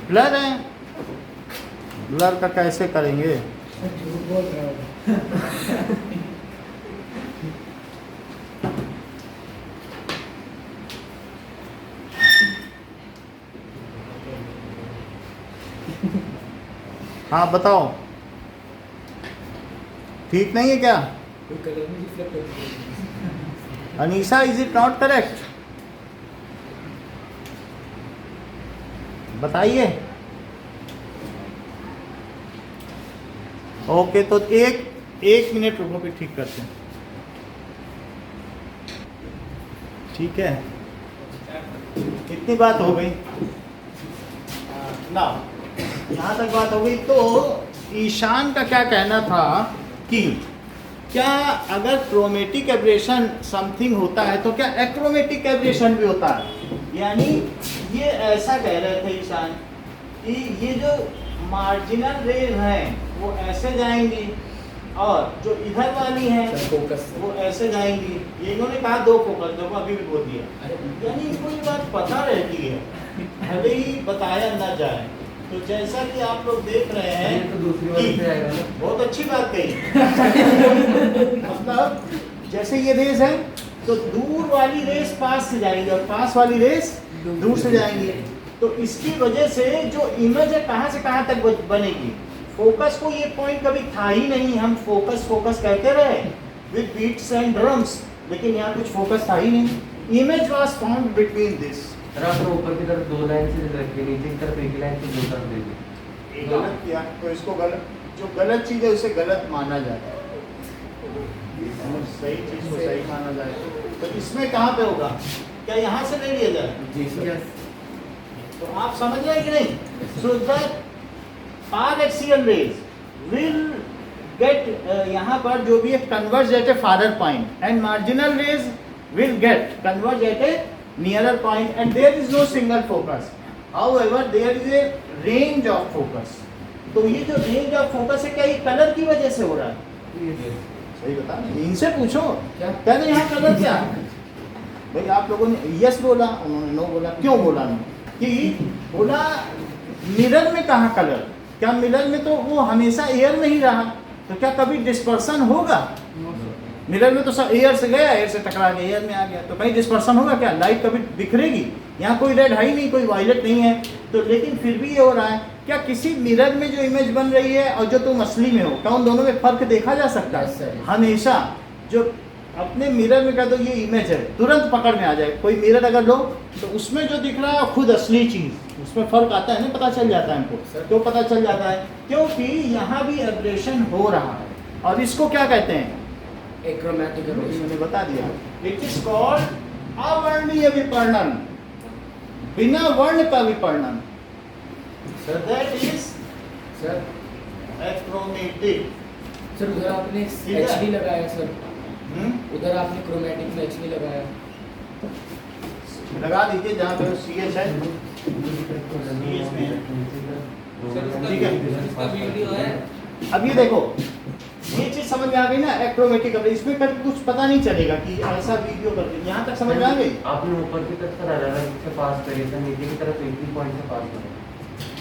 ब्लर है, ब्लर का कैसे करेंगे? झूठ बोल रहा हूँ। हाँ बताओ, ठीक नहीं है क्या? कोई कलर नहीं रिफ्लेक्ट होता। Anisa, is it not correct? बताइए। ओके तो एक मिनट रुको, फिर ठीक करते हैं। ठीक है, कितनी बात हो गई ना? यहाँ तक बात हो गई। तो ईशान का क्या कहना था कि क्या अगर क्रोमेटिक एब्रेशन समथिंग होता है तो क्या एक्रोमेटिक एब्रेशन भी होता है? यानी ये ऐसा कह रहे थे ईशान कि ये जो मार्जिनल रेज हैं वो ऐसे जाएंगी और जो इधर वाली हैं फोकस वो ऐसे जाएंगी। ये इन्होंने कहा दो फोकस, देखो अभी भी बोल दिया। यानी इनको ये बात पता रहती है, भले ही बताया ना जाए। तो जैसा कि आप लोग देख रहे हैं तो दूसरी वाली से आएगा ना? बहुत अच्छी बात कही। मतलब जैसे ये रेस है तो दूर वाली रेस पास से जाएंगी और पास वाली रेस दूर से जाएंगी। तो इसकी वजह से जो इमेज है कहाँ से कहाँ तक बनेगी? फोकस को ये पॉइंट कभी था ही नहीं। हम फोकस फोकस कहते रहे विद बीट्स एंड ड्रम्स, लेकिन यहाँ कुछ फोकस था ही नहीं। Image was found between this. Sir आपने ऊपर की तरफ 2 लाइन से रखी, नीचे की तरफ 1 लाइन से 2 तरफ दे दी। गलत किया तो इसको गलत, जो गलत चीज है उसे गलत माना जाए, सही चीज को सही माना जाए। तो इसमें कहाँ पे होगा? क्या यहाँ से ले लिया जाए? जी सर। तो आप समझ रहे हैं कि नहीं? So that paraxial rays will get यहाँ पर जो भी है converge at a farer point and marginal rays will get converge at a nearer point and there is no single focus. However there is a range of focus. तो ये जो range of focus है क्या ये colour की वजह से हो रहा है? सही बता, इनसे पूछो क्या कहते यहाँ कलर क्या है? भाई आप लोगों ने यस बोला, उन्होंने नो बोला। क्यों बोला नो? कि बोला मिरर में कहाँ कलर? क्या मिरर में तो वो हमेशा एयर में ही रहा, तो क्या कभी डिस्पर्सन होगा? मिरर में तो सब एयर से गया, एयर से टकरा गया, एयर में आ गया, तो कहीं डिस्पर्सन होगा क्या? लाइट कभी बिखरेगी? यहाँ कोई रेड है ही नहीं, कोई वायलेट नहीं है। तो लेकिन फिर भी ये हो रहा है। क्या किसी मिरर में जो इमेज बन रही है और जो तुम असली में हो, क्या उन दोनों में फर्क देखा जा सकता Yes, sir. है? हमेशा जो अपने मिरर में कह दो ये इमेज है, तुरंत पकड़ में आ जाए। कोई मिरर अगर लो तो उसमें जो दिख रहा है खुद असली चीज, उसमें फर्क आता है ना, पता चल जाता है हमको। क्यों पता चल जाता है? क्योंकि यहाँ भी एब्रेशन हो रहा है, और इसको क्या कहते हैं? Achromatic aberration. मैंने बता दिया, इट इज कॉल्ड अवर्णीय विपर्णन, बिना वर्ण का विपर्णन। That is sir achromatic. Sir उधर आपने ठीक है। एचडी लगाया सर, उधर आपने क्रोमैटिक में एचडी लगाया। लगा दीजिए जहाँ पे सी एच है, CH में है। ठीक है, अब ये देखो, ये चीज समझ में आ गई ना, एक्रोमेटिक। अब इसमें कभी कुछ पता नहीं चलेगा कि ऐसा वीडियो करके, यहाँ तक समझ में आ गई? आपने ऊपर की तरफ सर अलग से पास करिए सर, नीचे की तरफ एक ही पॉइंट से पास करें।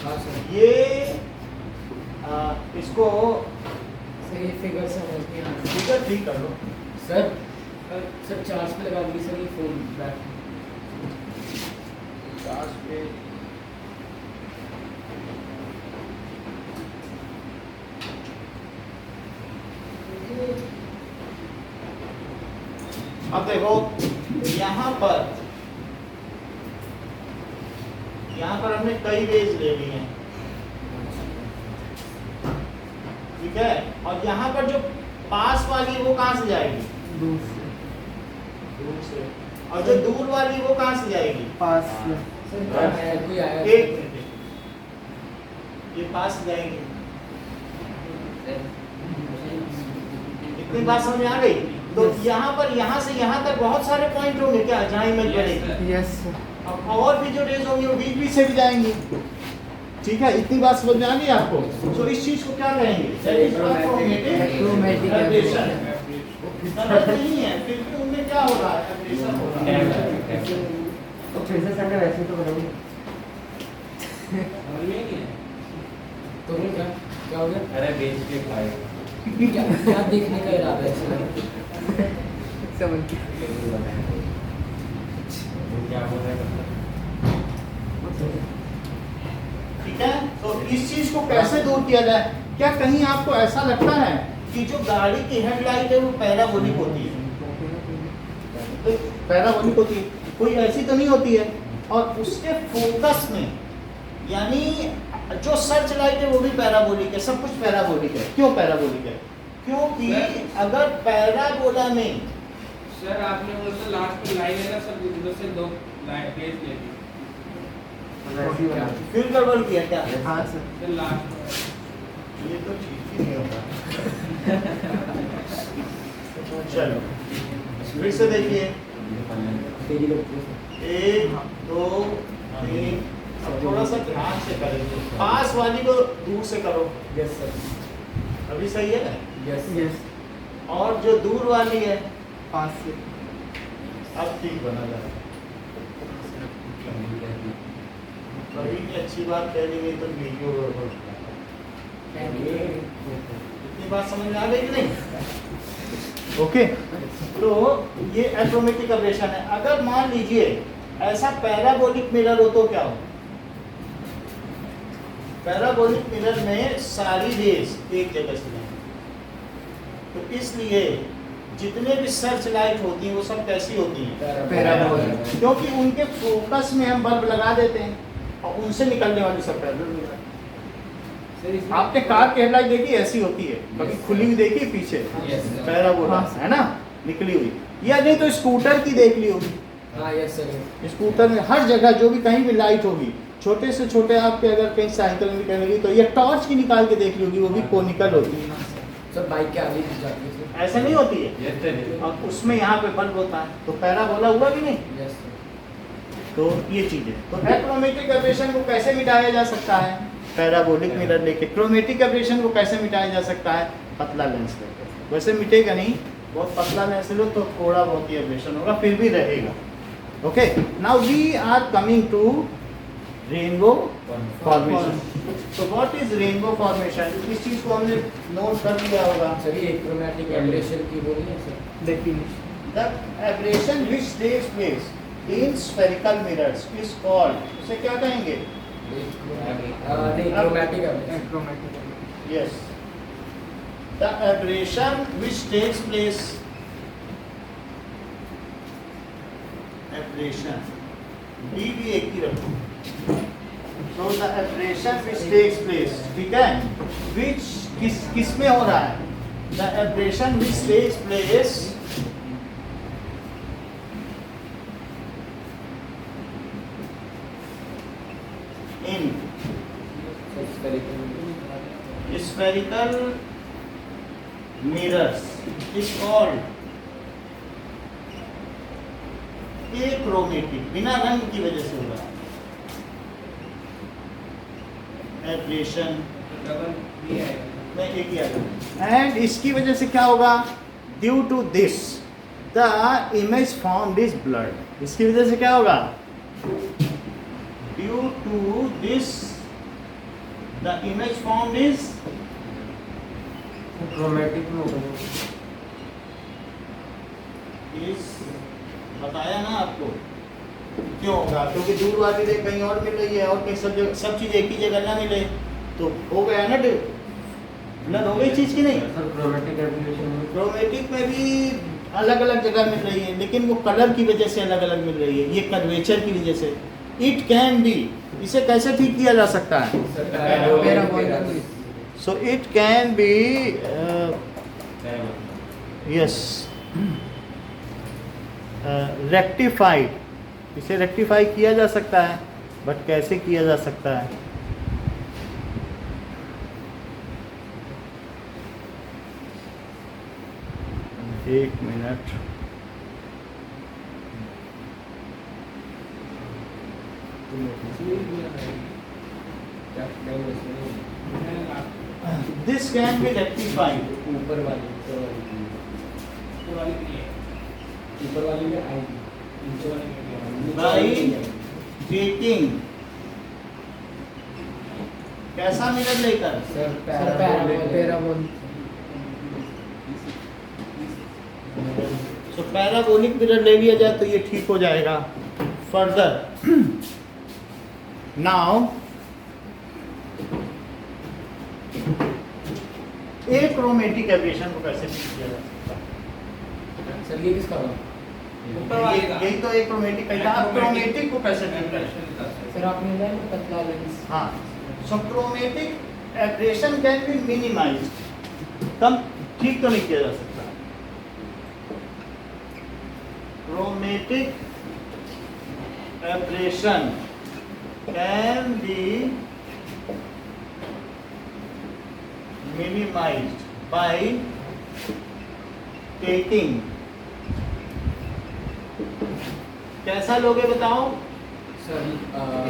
हाँ सर। ये इसको सर ये फिगर समझ नहीं आ रहा। फिगर ठीक कर लो। सर सर चार्ज पे लगा दीजिए सर ये फोन बैक। चार्ज पे अब देखो, यहाँ पर हमने कई वेज ले लिए हैं, ठीक है। और यहाँ पर जो पास वाली वो कहाँ से जाएगी? दूर से। दूर से। और जो दूर वाली वो कहाँ से जाएगी? पास से। सर क्या है, कोई आया? एक मिनट, ये पास जाएगी। इतनी बात समझ में आ गई? तो यहाँ पर, यहाँ से यहाँ तक बहुत सारे पॉइंट होंगे क्या, जहाँ इमेज बढ़ेगी। Yes sir. अब और भी जो रेज होंगी वो बीच बीच से भी जाएंगी, ठीक है। इतनी बात समझ में आ गई आपको? तो इस चीज को क्या कहेंगे? Achromatic aberration. गलत नहीं है, फिर भी उनमें क्या हो रहा है? एब्रेशन हो रहा है। तो फिर से सर वैसे तो करोगे। तो क्या हो गया? अरे बेच के खाएगा। क्या क्या देखने का इरादा है सर? समझ क्या बोल रहे हैं? ठीक है, तो इस चीज को कैसे दूर किया जाए? क्या कहीं आपको ऐसा लगता है कि जो गाड़ी की हेडलाइट है वो पैराबोलिक होती है? तो पैराबोलिक होती है, कोई ऐसी तो नहीं होती है। और उसके फोकस में, यानी जो सर्च लाइट है वो भी पैराबोलिक है, सब कुछ पैराबोलिक है। क्यों पैराबोलिक है? क्योंकि अगर पैराबोला में, सर आपने वो तो लास्ट में लाइन है ना सर, उधर से दो लाइन पेज ले ली फिर गड़बड़ किया क्या? हाँ सर। सर लास्ट ये तो ठीक ही नहीं होता। चलो फिर से देखिए, तेरी लोग 1 2 3। अब थोड़ा सा ध्यान से करेंगे, पास वाली को दूर से करो। Yes sir. अभी सही है ना? Yes yes. और जो दूर वाली है पास से। अब ठीक बना जाए। कभी भी अच्छी बात कह दी गई तो वीडियो गड़बड़। इतनी बात समझ में आ गई कि नहीं? ओके, तो ये एक्रोमेटिक एब्रेशन है। अगर मान लीजिए ऐसा पैराबोलिक मिरर हो तो क्या हो? पैराबोलिक मिरर में सारी रेज एक जगह से जाएंगी, तो इसलिए जितने भी सर्च लाइट होती हैं वो सब कैसी होती हैं? पैराबोलिक। क्योंकि उनके फोकस में हम बल्ब लगा देते हैं और उनसे निकलने वाली सब पैरेलल। आपने कार की हेडलाइट देखी, ऐसी होती है, कभी खुली हुई देखी है पीछे? पैराबोला है ना, निकली हुई। या नहीं तो स्कूटर की देख ली होगी। हाँ यस सर। स्कूटर में हर जगह जो भी कहीं भी लाइट होगी, छोटे से छोटे आपके अगर कहीं साइकिल में कहने लगी तो ये टॉर्च की निकाल के देख ली होगी, वो भी कोनिकल होती है। सर बाइक के आगे भी जाती है सर। ऐसे नहीं होती है, और उसमें यहाँ पे बल्ब होता है, तो पैराबोला हुआ कि नहीं? Yes sir. तो ये चीज है। तो एक्रोमेटिक एब्रेशन को कैसे मिटाया जा सकता है? पैराबोलिक मिरर लेके। क्रोमेटिक एब्रेशन को कैसे मिटाया जा सकता है? पतला लेंस लेके। वैसे मिटेगा नहीं, बहुत पतला लेंस लो तो थोड़ा बहुत ही एब्रेशन होगा, फिर भी रहेगा। Okay, now we are coming to rainbow formation. तो व्हाट इज रेनबो फॉर्मेशन? इस चीज को हमने नोट कर लिया होगा। सर ये एक्रोमैटिक एब्रेशन की बोली है sir. Definition. The aberration which takes place in spherical mirrors is called, उसे क्या कहेंगे? नहीं chromatic aberration. Achromatic. Yes. The aberration which takes place aberration, डी भी एक ही रखो। So the aberration which takes place, ठीक है, which किस में हो रहा है? The aberration which takes place in spherical mirrors is called achromatic, बिना रंग की वजह से हो रहा है एब्रेशन, डबल भी आएगा। मैं एक ही आएगा। एंड इसकी वजह से क्या होगा? Due to this the image formed is blurred. इसकी वजह से क्या होगा? Due to this the image formed is chromatic में होगा। इस बताया ना आपको क्यों होगा, क्योंकि दूर वाली रेख कहीं और मिल रही है और कहीं सब चीज एक ही जगह ना मिले तो हो गया ना ब्लर हो गई चीज की नहीं। सर क्रोमेटिक एब्रेशन में क्रोमेटिक में भी अलग अलग जगह मिल रही है लेकिन वो कलर की वजह से अलग अलग मिल रही है, ये कर्वेचर की वजह से। इट कैन बी, इसे कैसे ठीक किया जा सकता है? So it can be yes rectified, इसे रेक्टिफाई किया जा सकता है, बट कैसे किया जा सकता है? एक minute, this can be rectified ऊपर वाली ऊपर वाली नहीं है, ऊपर वाली में आएगी, नीचे वाली में भी आएगा। By dating. कैसा मिरर लेकर? सर पैराबोल तो पैराबोलिक मिरर ले लिया जाए तो ये ठीक हो जाएगा। फर्दर नाउ एक्रोमेटिक एब्रेशन को कैसे ठीक किया जा सकता है? सर ये किसका होगा? ऊपर वाले का। यही तो एक्रोमेटिक है। आप क्रोमेटिक को कैसे ठीक करें? सर आपने बताया ना पतला लेंस। हाँ, so chromatic aberration can be minimized, कम ठीक तो नहीं किया जा सकता। Chromatic aberration can be minimized by taking, कैसा लोगे बताओ? सर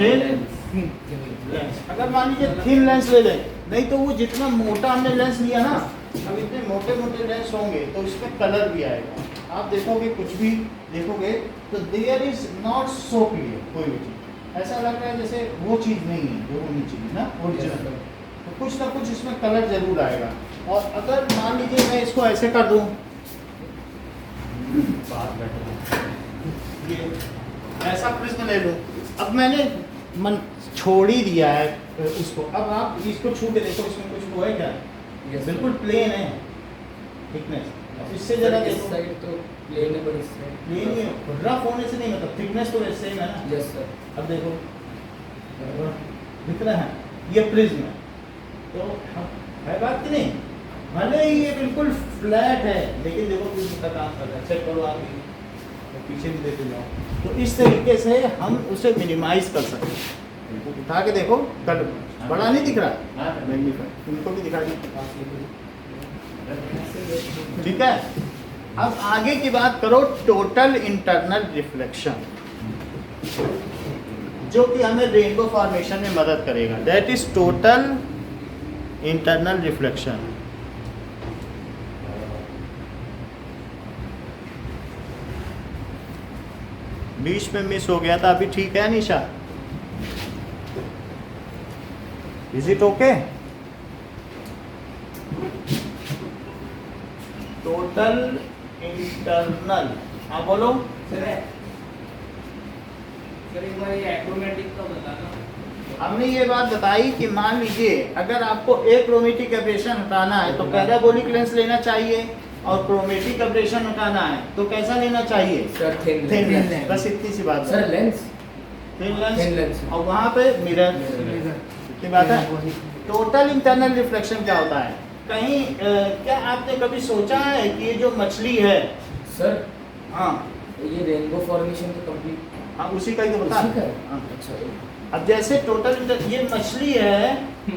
लेंस, अगर मान लीजिए थिन लेंस ले लें, नहीं तो वो जितना मोटा हमने लेंस लिया ना, अब इतने मोटे मोटे लेंस होंगे तो इसमें कलर भी आएगा। आप देखोगे कुछ भी देखोगे तो there is not so clear, कोई भी चीज ऐसा लग रहा है जैसे वो चीज नहीं है जो होनी चाहिए ना ओरिजिनल। तो कुछ ना कुछ इसमें कलर जरूर आएगा। और अगर मान लीजिए मैं इसको ऐसे कर दूं, ये ऐसा प्रिज्म ले लूं, अब मैंने मन छोड़ ही दिया है उसको, अब आप इसको छू के देखो इसमें कुछ वो है क्या? बिल्कुल प्लेन है थिकनेस। इससे जरा इस देखो, साइड तो प्लेन है पर इस साइड प्लेन ही है, रफ होने से नहीं मतलब थिकनेस तो सेम है ना। Yes sir. अब देखो दिख रहा है ये प्रिज्म है, तो है बात कि नहीं? भले ही ये बिल्कुल फ्लैट है लेकिन देखो प्रिज्म का काम कर रहा है। चेक करो आप भी, तो पीछे भी देते जाओ। तो इस तरीके से हम उसे मिनिमाइज कर सकते हैं। उठा के देखो, कल बड़ा नहीं दिख रहा, मैग्नीफाई इनको भी दिखा दी, ठीक है। अब आगे की बात करो टोटल इंटरनल रिफ्लेक्शन, जो कि हमें रेनबो फॉर्मेशन में मदद करेगा। That is total internal reflection. बीच में मिस हो गया था, अभी ठीक है Nisha? Is it okay? Total internal, हाँ बोलो। सर एक बार ये एक्रोमेटिक का बताना। हमने ये बात बताई कि मान लीजिए अगर आपको एक क्रोमेटिक एब्रेशन हटाना है तो पैराबोलिक लेंस लेना चाहिए और क्रोमेटिक एब्रेशन हटाना है तो कैसा लेना चाहिए? Sir thin thin lens. Lens. बस इतनी सी बात सर है। Lens thin thin lens lens। और वहाँ पे मिरर की बात है। टोटल इंटरनल रिफ्लेक्शन क्या होता है? कहीं क्या आपने कभी सोचा है कि ये जो मछली है, सर हाँ ये रेनबो फॉर्मेशन तो कंप्लीट हाँ उसी का ही तो बता उसी का रहे है? हैं। हाँ। अच्छा अब जैसे टोटल ये मछली है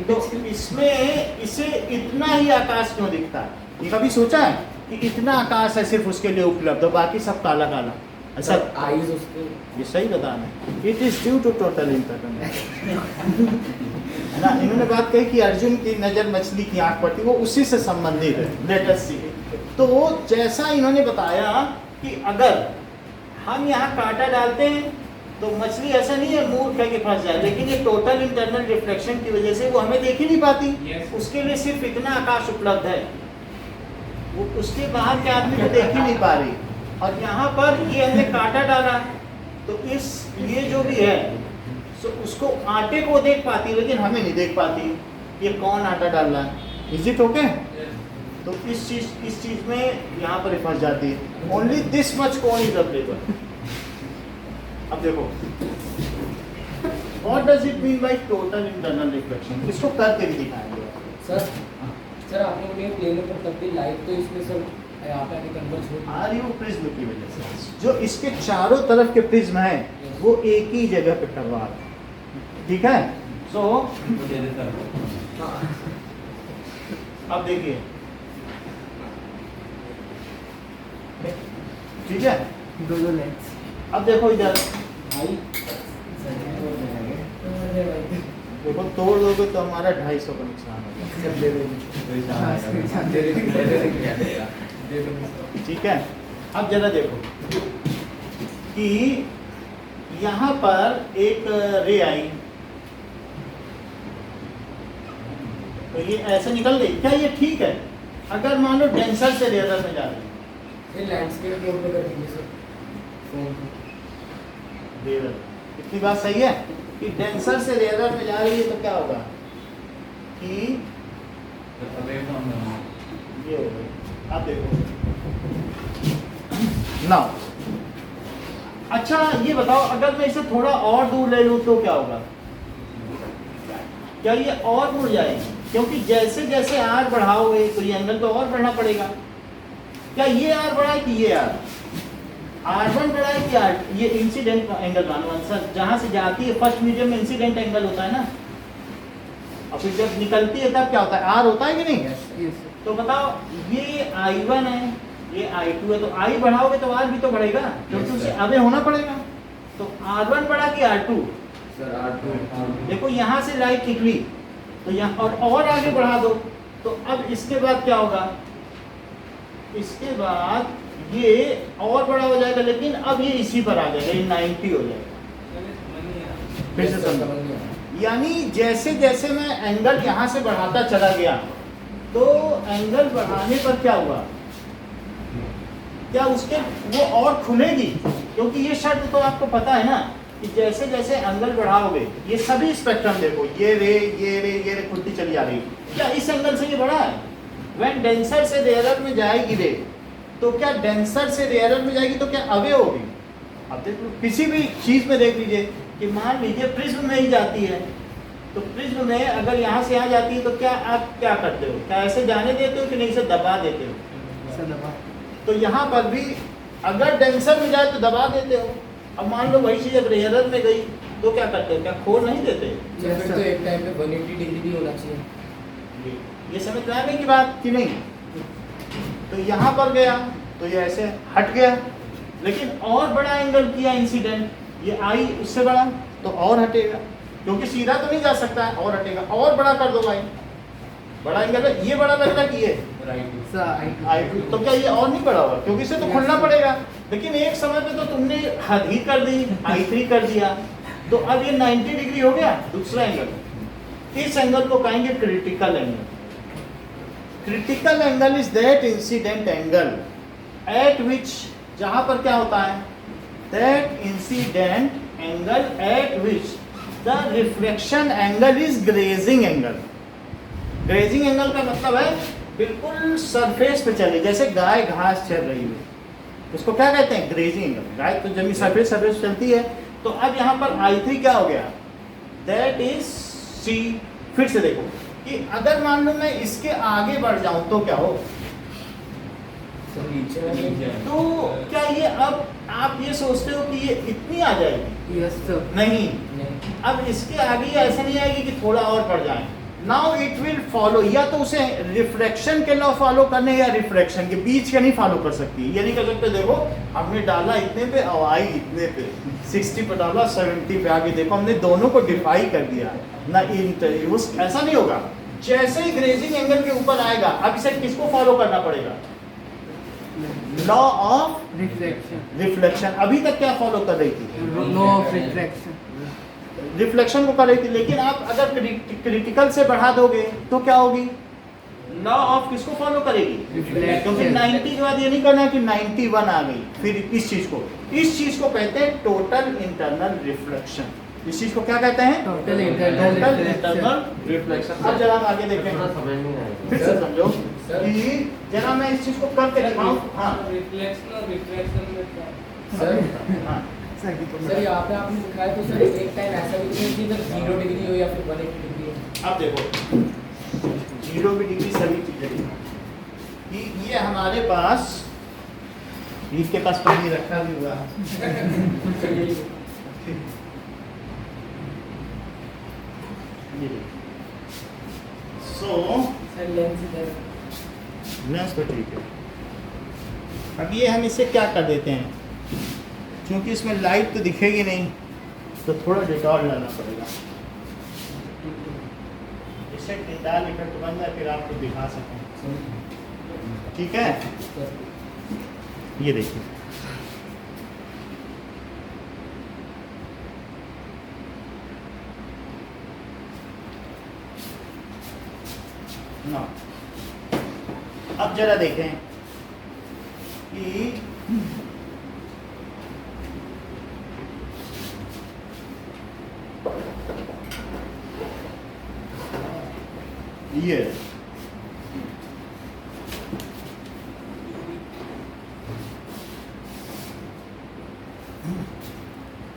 तो इसमें इसे इतना ही आकाश क्यों दिखता है? ये कभी सोचा है कि इतना आकाश है सिर्फ उसके लिए उपलब्ध है, बाकी सब काला काला? ऐसा सर आईज उसके ये सही बता रहे। It is due to total internal है ना। इन्होंने बात कही कि अर्जुन की नजर मछली की आंख पर थी, वो उसी से संबंधित है। लेट अस सी। तो जैसा इन्होंने बताया कि अगर हम यहाँ कांटा डालते हैं तो मछली ऐसा नहीं है मुंह उठा के फंस जाए, लेकिन ये टोटल इंटरनल रिफ्लेक्शन की वजह से वो हमें देख ही नहीं पाती। Yes. उसके लिए सिर्फ इतना आकाश उपलब्ध है, वो उसके बाहर के आदमी को देख ही नहीं पा रही। और यहाँ पर ये हमने कांटा डाला तो इस ये जो भी है सो उसको आटे को देख पाती, लेकिन हमें नहीं देख पाती ये कौन आटा डाल रहा है। Is it okay? तो इस चीज में यहाँ पर फंस जाती है। ओनली दिस मच कौन इज अवेलेबल। अब देखो what does it mean by total internal reflection, इसको करके भी दिखाएंगे। सर सर आपने बोले प्लेन पर तब भी लाइट तो इसमें सर यहाँ पे आके कन्वर्ज हो आ रही वो प्रिज्म की वजह से, जो इसके चारों तरफ के प्रिज्म है वो एक ही जगह पे करवा रहे हैं। ठीक है? सो अब देखिए, ठीक है? दो लेंस अब देखो इधर, भाई देखो तोड़ दोगे तो हमारा 250 का नुकसान हो सर दे देंगे ठीक है? अब जरा देखो कि यहाँ पर एक रे आई तो ये ऐसे निकल गई, क्या ये ठीक है? अगर मान लो डेंसर से रेयर में जा रही है, ये लैंडस्केप मोड में कर दीजिए सर फोन को। रेयर, इतनी बात सही है कि डेंसर से रेयर में जा रही है तो क्या होगा कि ये हो गई। आप देखो नाउ, अच्छा ये बताओ अगर मैं इसे थोड़ा और दूर ले लूं तो क्या होगा? क्या ये और मुड़ जाएगी? क्योंकि जैसे जैसे आर बढ़ाओगे तो ये एंगल तो और बढ़ना पड़ेगा। क्या ये आर बढ़ा है कि ये R1 बढ़ा है कि आर, ये इंसिडेंट एंगल मानो आंसर जहां से जाती है फर्स्ट मीडियम में इंसिडेंट एंगल होता है ना, और फिर जब निकलती है तब क्या होता है? आर होता है कि नहीं? यस तो बताओ ये I1 है, ये I2 है, तो I बढ़ाओगे तो R भी तो बढ़ेगा, क्योंकि उसे अबे होना पड़ेगा। तो R1 बढ़ा कि R2? सर R2 देखो यहाँ से लाइट निकली तो यहाँ और आगे बढ़ा दो तो अब इसके बाद क्या होगा? इसके बाद ये और बड़ा हो जाएगा, लेकिन अब ये इसी पर आ जाएगा, ये 90 हो जाएगा। फिर से समझो, यानी जैसे जैसे मैं एंगल यहाँ से बढ़ाता चला गया तो एंगल बढ़ाने पर क्या हुआ? क्या उसके वो और खुलेगी? क्योंकि ये शर्त तो आपको पता है ना कि जैसे जैसे एंगल बढ़ाओगे, ये सभी स्पेक्ट्रम देखो, ये रे खुलती चली जा रही, क्या इस एंगल से ये बड़ा है? व्हेन डेंसर से रेयरर में जाएगी रे, तो क्या डेंसर से रेयरर में जाएगी तो क्या अवे होगी? अब देख लो किसी भी चीज में देख लीजिए कि मान लीजिए प्रिज्म में ही जाती है, तो प्रिज्म में अगर यहाँ से यहाँ जाती है तो क्या आप क्या करते हो? क्या ऐसे जाने देते हो कि नहीं, इसे दबा देते हो? सर दबा तो यहाँ पर भी अगर डेंसर में जाए तो दबा देते हो। अब मान लो वही चीज जब रेयरर में गई तो क्या करते हो? क्या खोल नहीं देते? या फिर तो एक टाइम पे 180 डिग्री भी होना चाहिए। ये समझ में आने की बात कि नहीं? तो यहाँ पर गया तो ये ऐसे हट गया, लेकिन और बड़ा एंगल किया इंसिडेंट, ये आई उससे बड़ा तो और हटेगा, क्योंकि सीधा तो नहीं जा सकता है, और हटेगा, और बड़ा कर दो भाई, बड़ा एंगल है, ये बड़ा लग रहा है कि ये सर आई, तो क्या ये और नहीं बड़ा होगा? क्योंकि इसे तो खुलना पड़ेगा। लेकिन एक समय पे तो तुमने हद ही कर दी, I3 कर दिया, तो अब ये 90 डिग्री हो गया दूसरा एंगल। इस एंगल को कहेंगे critical angle. Critical angle is that incident angle eight विच, जहां पर क्या होता है? That incident angle eight which the reflection angle is grazing angle. Grazing angle का मतलब है बिल्कुल सरफेस पे चले, जैसे गाय घास चल रही है, इसको क्या कहते हैं? ग्रेजिंग। गाय तो जमीन सरफेस चलती है। तो अब यहाँ पर I3 क्या हो गया? That is C। फिर से देखो कि अगर मान लो मैं इसके आगे बढ़ जाऊं तो क्या हो? सर नीचे वाले तो क्या ये अब आप ये सोचते हो कि ये इतनी आ जाएगी? Yes, sir. नहीं, नहीं। अब इसके आगे ये ऐसे नहीं आएगी कि थोड़ा और बढ़ जाए। नाउ इट विल फॉलो, या तो उसे रिफ्रैक्शन के लॉ फॉलो करने या रिफ्रैक्शन के बीच के नहीं फॉलो कर सकती। ये नहीं कर सकते, देखो हमने डाला इतने पे और आई इतने पे, 60 पे डाला 70 पे आगे, देखो हमने दोनों को डिफाई कर दिया ना। ऐसा नहीं होगा। जैसे ही ग्रेजिंग एंगल के ऊपर आएगा, अब इसे किसको फॉलो करना पड़ेगा? Law of Reflection. रिफ्लेक्शन। अभी तक क्या फॉलो कर रही थी? Law of reflection. रिफ्लेक्शन को कर रही थी, लेकिन आप अगर क्रिटिकल से बढ़ा दोगे तो क्या होगी? लॉ ऑफ किसको फॉलो करेगी? Reflection. क्योंकि 90 के बाद ये नहीं करना कि 91 आ गई। फिर इस चीज को कहते हैं टोटल इंटरनल रिफ्लेक्शन। इस चीज को क्या कहते हैं? Total internal total reflection. Internal reflection. अब जरा हम आगे देखें, समझ नहीं आएगा। फिर से समझो सर। कि जरा मैं इस चीज को करके दिखाऊं। हाँ रिफ्लेक्शन और रिफ्रैक्शन में क्या? सर हाँ सर यहाँ पे आपने दिखाया तो सर एक टाइम ऐसा भी नहीं है कि इधर 0 डिग्री हो या फिर 180 डिग्री हो। अब देखो 0 की डिग्री सभी चीजें कि ये हमारे पास, इसके पास पानी रखा भी हुआ है। सो सर लेंस इधर लेंस तो ठीक है। अब ये हम इसे क्या कर देते हैं, क्योंकि इसमें लाइट तो दिखेगी नहीं, तो थोड़ा डिटॉल डालना पड़ेगा। इससे टिंडाल इफेक्ट बन जाए, फिर आपको दिखा सकें। ठीक है, ये देखिए ना। अब जरा देखें कि ये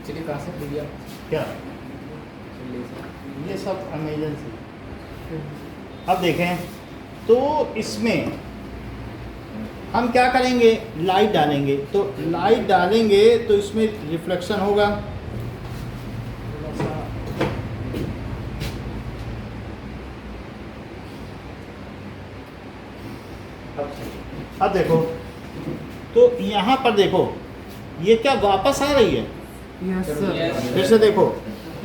चलिए कहाँ से मीडिया क्या, चलिए सर ये सब अमेजन से। अब देखें तो इसमें हम क्या करेंगे, लाइट डालेंगे। तो लाइट डालेंगे तो इसमें रिफ्लेक्शन होगा। अब देखो तो यहाँ पर देखो, ये क्या वापस आ रही है? Yes, sir. फिर से देखो,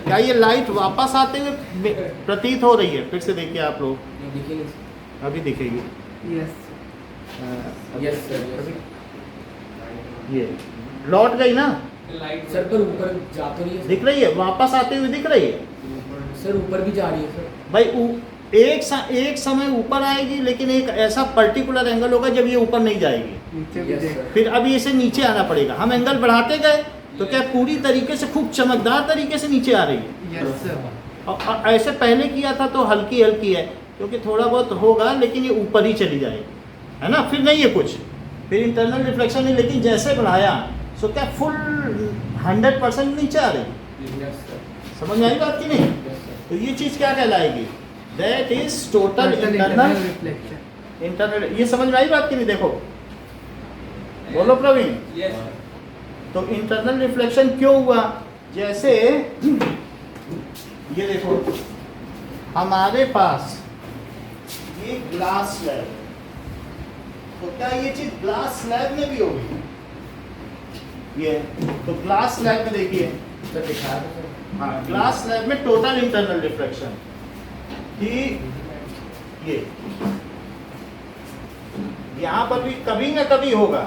क्या ये लाइट वापस आते हुए प्रतीत हो रही है? फिर से देखिए आप लोग, ये देखिए नहीं अभी दिखेगी। Yes. यस सर ये लौट गई ना, लाइट सर पर ऊपर जा तो रही है दिख रही है, वापस आते हुए दिख रही है सर ऊपर भी जा रही है सर भाई। एक समय ऊपर आएगी, लेकिन एक ऐसा पर्टिकुलर एंगल होगा जब ये ऊपर नहीं जाएगी। नीचे भी यस देख. सर फिर अभी इसे नीचे आना पड़ेगा। हम एंगल बढ़ाते गए तो क्या पूरी तरीके से खूब चमकदार तरीके से नीचे आ रही है। Yes, sir. और ऐसे पहले किया था तो हल्की हल्की है, क्योंकि थोड़ा बहुत होगा, लेकिन ये ऊपर ही चली जाएगी, है ना। फिर नहीं है कुछ, फिर इंटरनल रिफ्लेक्शन नहीं। लेकिन जैसे बढ़ाया सो क्या फुल 100% नीचे आ रही। यस सर समझ में आई बात कि नहीं? यस सर तो ये चीज क्या कहलाएगी? That is total Total internal internal reflection. Internal. ये समझ में आई बात कि नहीं? देखो बोलो प्रवीण। यस तो इंटरनल रिफ्लेक्शन क्यों हुआ? जैसे ये देखो हमारे पास ये ग्लास स्लैब, तो क्या ये चीज ग्लास स्लैब में भी होगी? ये तो ग्लास स्लैब में देखिए, सर दिखाया तो सर हाँ ग्लास स्लैब में टोटल इंटरनल रिफ्लेक्शन कि ये यहाँ पर भी कभी ना कभी होगा।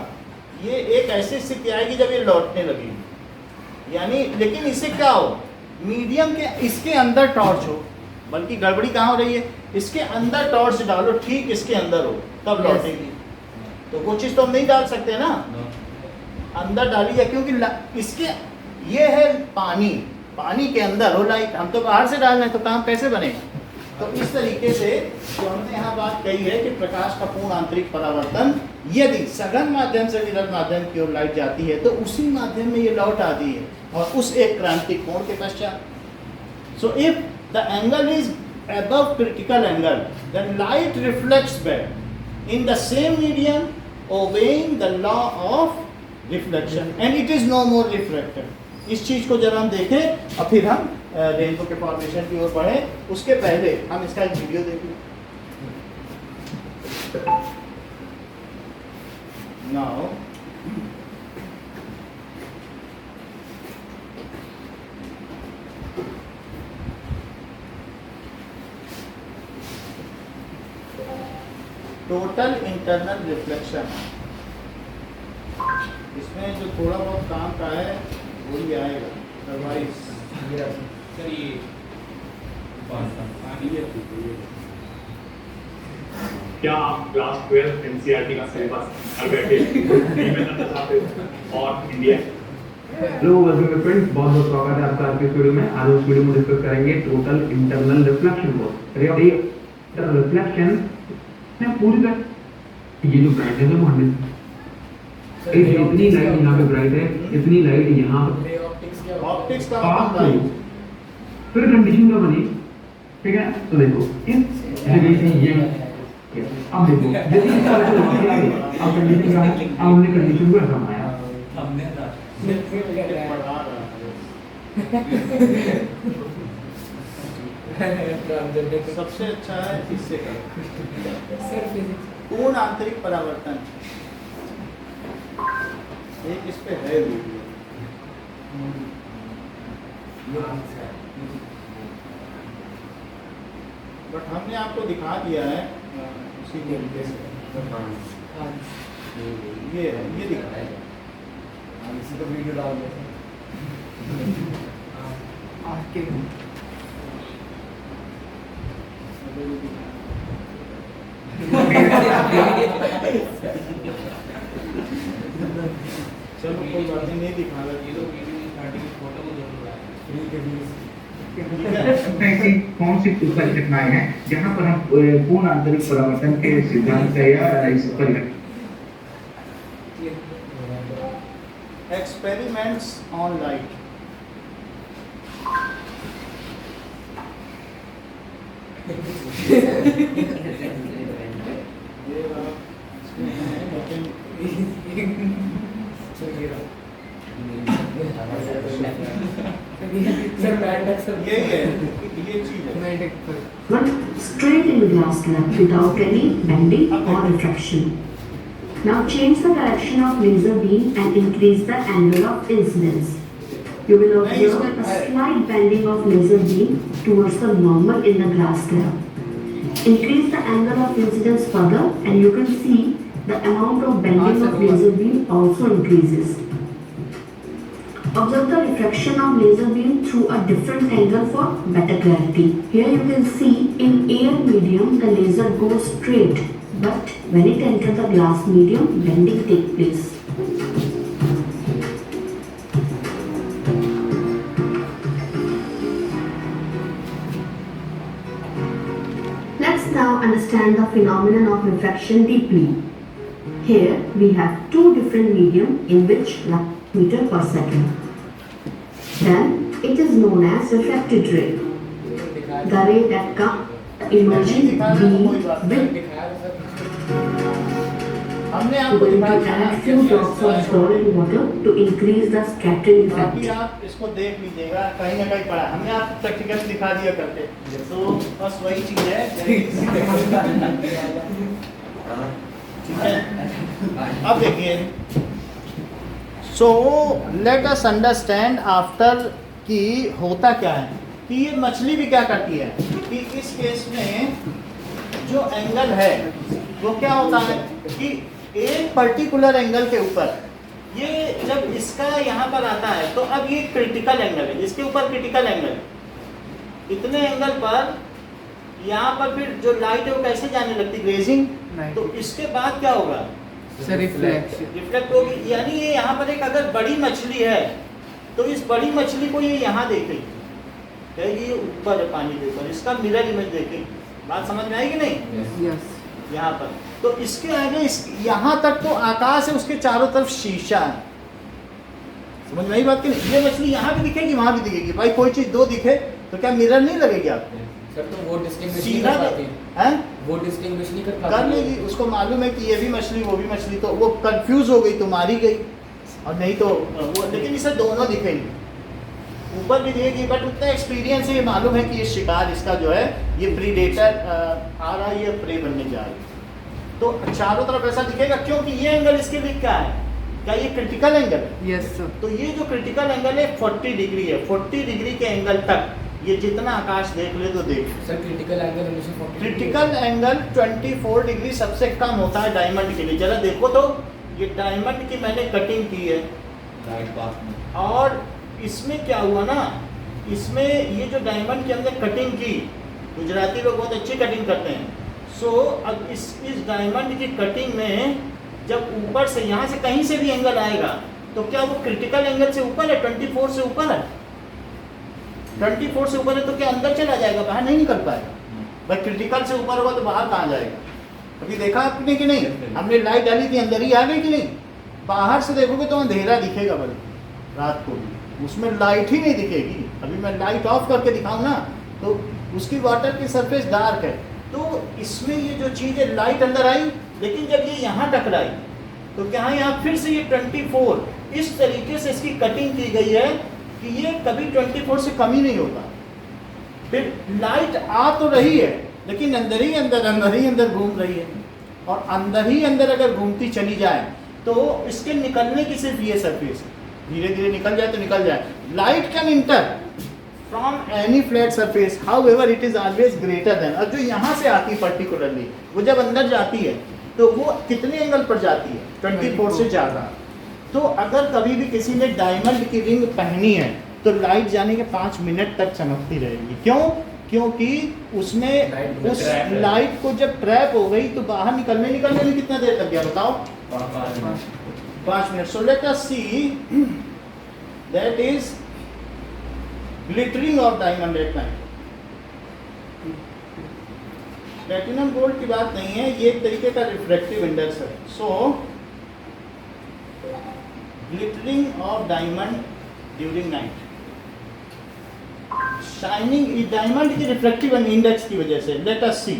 ये एक ऐसी स्थिति आएगी जब ये लौटने लगेगी, यानी लेकिन इससे क्या हो, मीडियम के इसके अंदर टॉर्च हो, बल्कि गड़बड़ी कहाँ हो रही है, इसके अंदर टॉर्च डालो, ठीक इसके अंदर हो तब Yes. लौटेगी। तो वो चीज़ तो हम नहीं डाल सकते ना, अंदर डाली जाए, क्योंकि इसके ये है पानी, पानी के अंदर हो लाइट। हम तो बाहर से डाल रहे हैं, तो काम कैसे बनेगा? तो इस तरीके से जो हमने यहाँ बात कही है कि प्रकाश का पूर्ण आंतरिक परावर्तन यदि सघन माध्यम से विरल माध्यम की ओर लाइट जाती है तो उसी माध्यम में ये लौट आती है और उस एक क्रांतिक कोण के पश्चात. So if the angle is above critical angle, then light reflects back in the same medium, obeying the law of reflection, and it is no more refracted. इस चीज को जब हम देखें और फिर हम रेनबो के फॉर्मेशन की ओर बढ़े, उसके पहले हम इसका एक वीडियो देखें. Now टोटल इंटरनल रिफ्लेक्शन, इसमें जो थोड़ा बहुत काम का है वो ही आएगा, अदरवाइज सर ये क्या आप क्लास 12 एनसीईआरटी का सिलेबस घर बैठे फ्री में करना चाहते हो और इंडिया? हेलो वेलकम फ्रेंड्स, बहुत बहुत स्वागत है आपका आज के वीडियो में. आज उस वीडियो में डिस्कस करेंगे टोटल इंटरनल रिफ्लेक्शन को. रिफ्लेक्शन में पूरी तरह ये जो ब्राइटनेस है वो 100 इतनी लाइट यहाँ पे ब्राइट है, इतनी लाइट यहाँ पे ऑप्टिक्स का पास मतलब हुई, फिर कंडीशन क्या बनी, ठीक है. तो देखो इस जगह से ये अब देखो जैसे इस तरह से लॉन्च किया गया, अब कंडीशन क्या है, अब हमने कंडीशन को ऐसा बनाया, सबसे अच्छा है इससे करो पूर्ण आंतरिक परावर्तन. एक इस पे है वीडियो, बट हमने आपको दिखा दिया है उसी तरीके से. ये है, ये दिखा है. हम इसी को वीडियो डाल देते हैं. आके चलो कोई बात नहीं दिखा रहा. ये लोग वीडियो स्टार्टिंग की फोटो को जरूर लाए. ऐसी कौन सी परिघटनाएं हैं जहां पर हम पूर्ण आंतरिक परावर्तन के सिद्धांत या इस परिघटना एक्सपेरिमेंट्स ऑन लाइट. ये रहा, इसमें है, लेकिन सर बैड सर ये है, ये चीज है. मैंडेट पर But straight in the glass slab without any bending or refraction. Now change the direction of laser beam and increase the angle of incidence. You will observe a slight bending of laser beam towards the normal in the glass slab. Increase the angle of incidence further and you can see the amount of bending of laser beam also increases. Observe the refraction of laser beam through a different angle for better clarity. Here you can see in air medium the laser goes straight, but when it enters the glass medium, bending takes place. Let's now understand the phenomenon of refraction deeply. Here we have two different medium in which light meter per second. Then it is known as refracted ray. The ray that comes emerging beam with हमने आपको going to दिखाया add few drops of solid water to increase the scattering बाकी effect. आप इसको देख लीजिएगा, कहीं ना कहीं पढ़ा हमने आपको प्रैक्टिकल दिखा दिया करके. तो बस वही चीज है. ठीक है, अब देखिए. So let us understand after कि होता क्या है कि ये मछली भी क्या करती है कि इस केस में जो एंगल है वो क्या होता है कि एक पर्टिकुलर एंगल के ऊपर ये जब इसका यहाँ पर आता है तो अब ये क्रिटिकल एंगल है, इसके ऊपर क्रिटिकल एंगल, इतने एंगल पर यहाँ पर फिर जो लाइट है वो कैसे जाने लगती, ग्रेजिंग. तो इसके बाद क्या होगा, सर रिफ्लेक्शन रिफ्लेक्ट होगी. यानी ये यहाँ पर एक अगर बड़ी मछली है तो इस बड़ी मछली को ये यहाँ देखेगी, कहेगी ये ऊपर है पानी के ऊपर, इसका मिरर इमेज देखें, बात समझ में आएगी नहीं? यस यहाँ पर तो इसके आगे यहाँ तक तो आकाश है, उसके चारों तरफ शीशा है। समझ में आई बात की नहीं? ये मछली यहाँ भी दिखेगी वहाँ भी दिखेगी, भाई कोई चीज दो दिखे तो क्या मिरर नहीं लगेगी आपको? सर तो वो डिस्टिंग्विश नहीं सीधा कर पाती हैं? वो डिस्टिंग्विश नहीं कर कर पाती लेगी, उसको मालूम है कि ये भी मछली वो भी मछली, तो वो कंफ्यूज हो गई तो मारी गई, और नहीं तो वो, लेकिन इसे दोनों दिखेंगे, ऊपर भी दिखेगी, बट उतना एक्सपीरियंस है, ये मालूम है कि ये शिकार इसका जो है ये प्रीडेटर आ रहा है, ये प्रे बनने जा रही है। तो चारों तरफ ऐसा दिखेगा क्योंकि ये एंगल इसके लिए क्या है, क्या ये क्रिटिकल एंगल है? Yes sir. तो ये जो क्रिटिकल एंगल है 40 डिग्री है, 40 डिग्री के एंगल तक ये जितना आकाश देख ले तो देख। सर क्रिटिकल एंगल हमेशा 40 क्रिटिकल एंगल 24 डिग्री सबसे कम होता है डायमंड के लिए। जरा देखो तो ये डायमंड की मैंने कटिंग की है, राइट पास में, और इसमें क्या हुआ ना, इसमें ये जो डायमंड के अंदर कटिंग की, गुजराती लोग बहुत अच्छी कटिंग करते हैं। सो अब इस डायमंड की कटिंग में जब ऊपर से यहाँ से कहीं से भी एंगल आएगा तो क्या वो क्रिटिकल एंगल से ऊपर है, 24 से ऊपर है, 24 से ऊपर है तो क्या अंदर चला जाएगा, बाहर नहीं निकल पाएगा। भाई क्रिटिकल से ऊपर होगा तो बाहर कहाँ जाएगा? अभी देखा आपने कि नहीं, हमने लाइट डाली थी अंदर ही आ गई कि नहीं? बाहर से देखोगे तो अंधेरा दिखेगा, बल्कि रात को भी उसमें लाइट ही नहीं दिखेगी। अभी मैं लाइट ऑफ करके दिखाऊं ना तो उसकी वाटर की सरफेस डार्क है, तो इसमें ये जो चीज़ है लाइट अंदर आई, लेकिन जब ये यहाँ टकराई तो क्या यहाँ फिर से ये 24 इस तरीके से इसकी कटिंग की गई है कि ये कभी 24 से कम ही नहीं होता। फिर लाइट आ तो रही है लेकिन अंदर ही अंदर घूम रही है, और अंदर ही अंदर अगर घूमती चली जाए तो इसके निकलने की सिर्फ ये सरफेस है, धीरे धीरे निकल जाए तो निकल जाए। Light can inter from any flat surface, however it is always greater than. और जो यहाँ से आती है पर्टिकुलरली, वो जब अंदर जाती है तो वो कितने एंगल पर जाती है? 24 से ज़्यादा। तो अगर कभी भी किसी ने डायमंड की रिंग पहनी है तो लाइट जाने के 5 मिनट तक चमकती रहेगी। क्यों? क्योंकि उसमें उस लाइट को जब ट्रैप हो गई तो बाहर निकलने में कितना देर लग गया बताओ? 5 minute. So let us see that is glittering of diamond at night. Platinum gold की बात नहीं है, ये एक तरीके का रिफ्रैक्टिव इंडेक्स है। So glittering of diamond during night, shining diamond की रिफ्रैक्टिव इंडेक्स की वजह से। लेट अस सी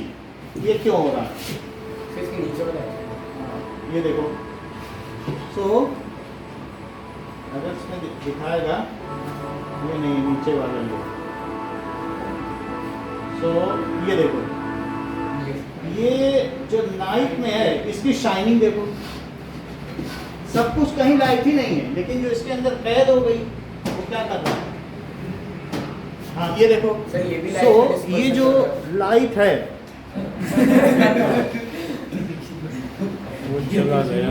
ये क्यों हो रहा है। इसके नीचे वाला ये देखो, सो अगर इसमें दिखाएगा, ये नहीं नीचे वाला ये, सो ये देखो, ये जो नाइट में है इसकी शाइनिंग देखो, सब कुछ कहीं लाइट ही नहीं है, लेकिन जो इसके अंदर कैद हो गई वो क्या कर रहा है? हाँ ये देखो, सर ये भी सो लाइट है, ये जो लाइट है वो जगह गया।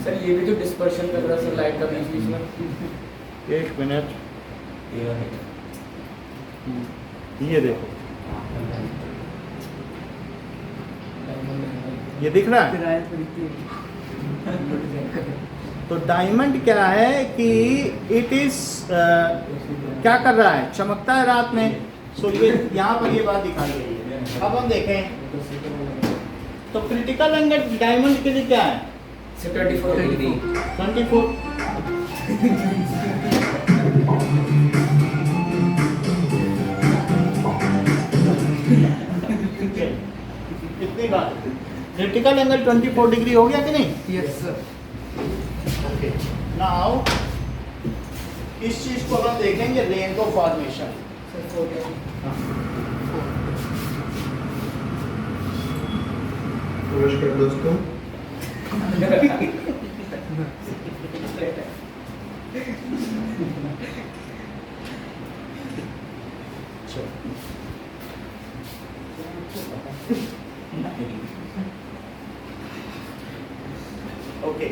सर ये भी तो डिस्पर्शन कर रहा है सर लाइट का बीच बीच में। 1 मिनट, ये देखो, ये दिख रहा है। किराए पर इतनी तो डायमंड क्या है कि इट इज क्या कर रहा है, चमकता है रात में। सो ये यहाँ पर ये बात दिखाई गई है। अब हम देखें तो क्रिटिकल एंगल डायमंड के लिए क्या है? 24 डिग्री 24। कितनी बात, क्रिटिकल एंगल 24 डिग्री हो गया कि नहीं? Yes sir. ओके, नाउ इस चीज को हम देखेंगे रेनबो फॉर्मेशन। नमस्कार दोस्तों, ओके,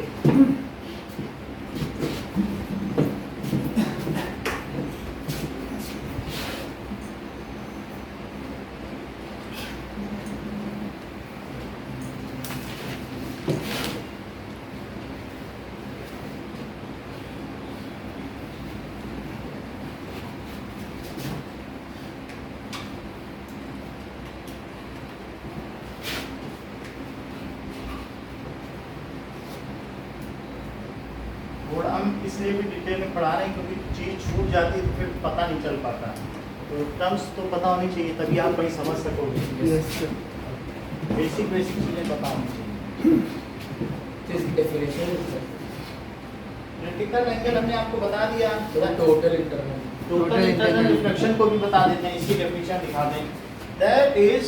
इसलिए भी डिटेल में पढ़ा रहे हैं क्योंकि चीज़ छूट जाती है तो फिर पता नहीं चल पाता, तो टर्म्स तो पता होनी चाहिए तभी आप कहीं समझ सकोगे। Yes sir. बेसिक चीज़ें पता होनी चाहिए। डेफिनेशन क्रिटिकल एंगल हमने आपको बता दिया, total internal total internal reflection को भी बता देते हैं, इसकी डेफिनेशन दिखा दें। दैट इज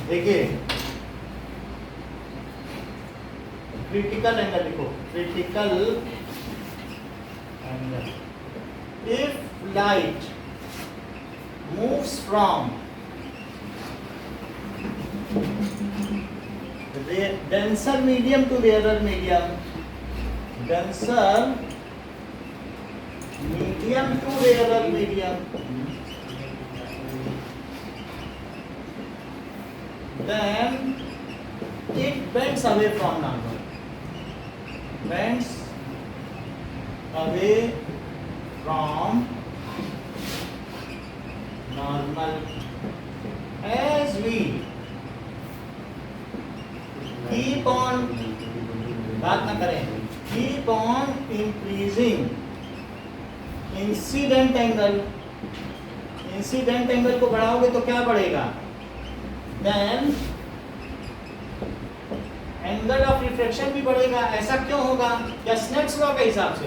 देखिए क्रिटिकल एंगल लिखो, critical angle if light moves from denser medium to rarer medium, denser medium to rarer medium, then it bends away from normal, bends away from normal as we keep on, बात ना करें, keep on increasing incident angle, incident angle को बढ़ाओगे तो क्या बढ़ेगा, then angle of reflection भी बढ़ेगा। ऐसा क्यों होगा, क्या स्नेक्स लॉ के हिसाब से,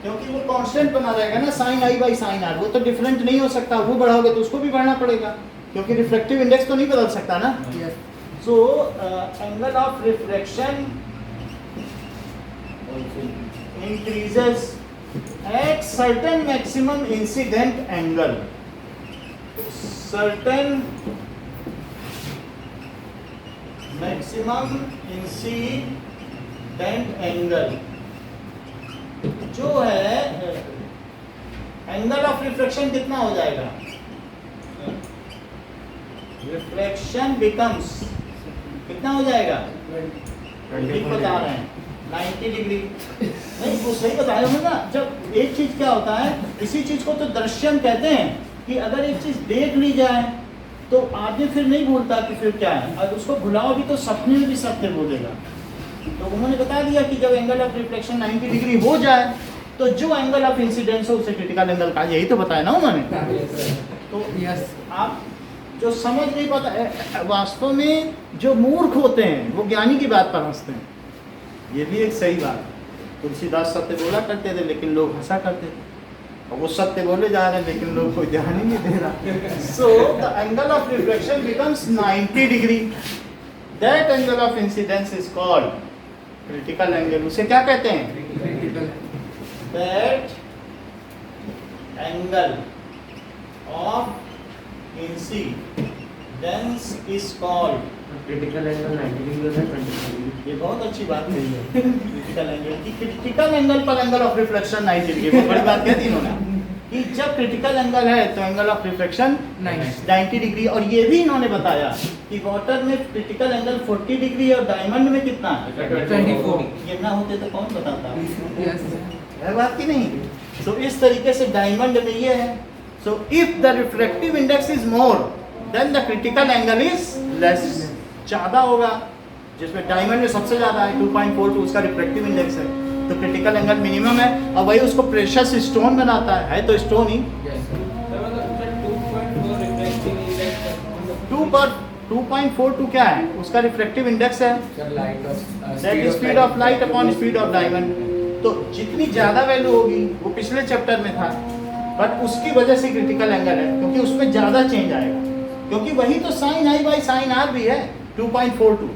क्योंकि वो कांस्टेंट बना रहेगा ना, sine i by sine r, वो तो डिफरेंट नहीं हो सकता, वो बढ़ाओगे तो उसको भी बढ़ना पड़ेगा क्योंकि रिफ्लेक्टिव इंडेक्स तो नहीं बदल सकता ना। So angle of reflection increases at certain maximum incident angle. Certain maximum incident angle जो है एंगल ऑफ रिफ्लेक्शन कितना हो जाएगा, रिफ्लेक्शन बिकम्स कितना हो जाएगा, ठीक बता रहे हैं 90 डिग्री, नहीं वो सही बताया हूँ ना। जब एक चीज क्या होता है, इसी चीज को तो दृश्यम कहते हैं कि अगर एक चीज देख ली जाए तो आदमी फिर नहीं भूलता कि फिर क्या है, और उसको भुलाओ भी तो सपने में भी सत्य बोलेगा। तो उन्होंने बता दिया कि जब एंगल ऑफ रिफ्लेक्शन 90 डिग्री हो जाए तो जो एंगल ऑफ इंसिडेंस हो उसे क्रिटिकल एंगल का, यही तो बताया ना उन्होंने। तो यस आप जो समझ नहीं पाता, वास्तव में जो मूर्ख होते हैं वो ज्ञानी की बात पर हंसते हैं, ये भी एक सही बात। तुलसीदास सत्य बोला करते थे लेकिन लोग हंसा करते थे, और वो सत्य बोले जा रहे हैं लेकिन लोग कोई ध्यान ही नहीं दे रहा। So the angle of reflection becomes 90 degree, that angle of incidence is called critical angle. उसे क्या कहते हैं, that angle of incidence is called critical angle 90 degree होता है 25 डिग्री। ये बहुत अच्छी बात कही है क्रिटिकल एंगल की। क्रिटिकल एंगल पर एंगल ऑफ रिफ्लेक्शन 90 डिग्री, बहुत बड़ी बात कहती इन्होंने कि जब क्रिटिकल एंगल है तो एंगल ऑफ रिफ्लेक्शन 90 डिग्री। और ये भी इन्होंने बताया कि वाटर में क्रिटिकल एंगल 40 डिग्री और डायमंड में कितना है 24। ये ना होते तो कौन बताता, यस है बात की नहीं। तो इस तरीके से डायमंड में ये है। So if the reflective index is more than the critical angle is less, ज्यादा होगा, जिसमें डायमंड में सबसे ज्यादा है 2.42 उसका रिफ्लेक्टिव इंडेक्स है, तो क्रिटिकल एंगल मिनिमम है। और वही उसको प्रेशस स्टोन बनाता है तो स्टोन ही 2.42 क्या है, उसका रिफ्लेक्टिव इंडेक्स है, that is speed of light upon speed of diamond. तो जितनी ज्यादा वैल्यू होगी वो पिछले चैप्टर में था, बट उसकी वजह से क्रिटिकल एंगल है क्योंकि उसमें ज्यादा चेंज आएगा, क्योंकि वही तो sine i by sine r भी है 2.42,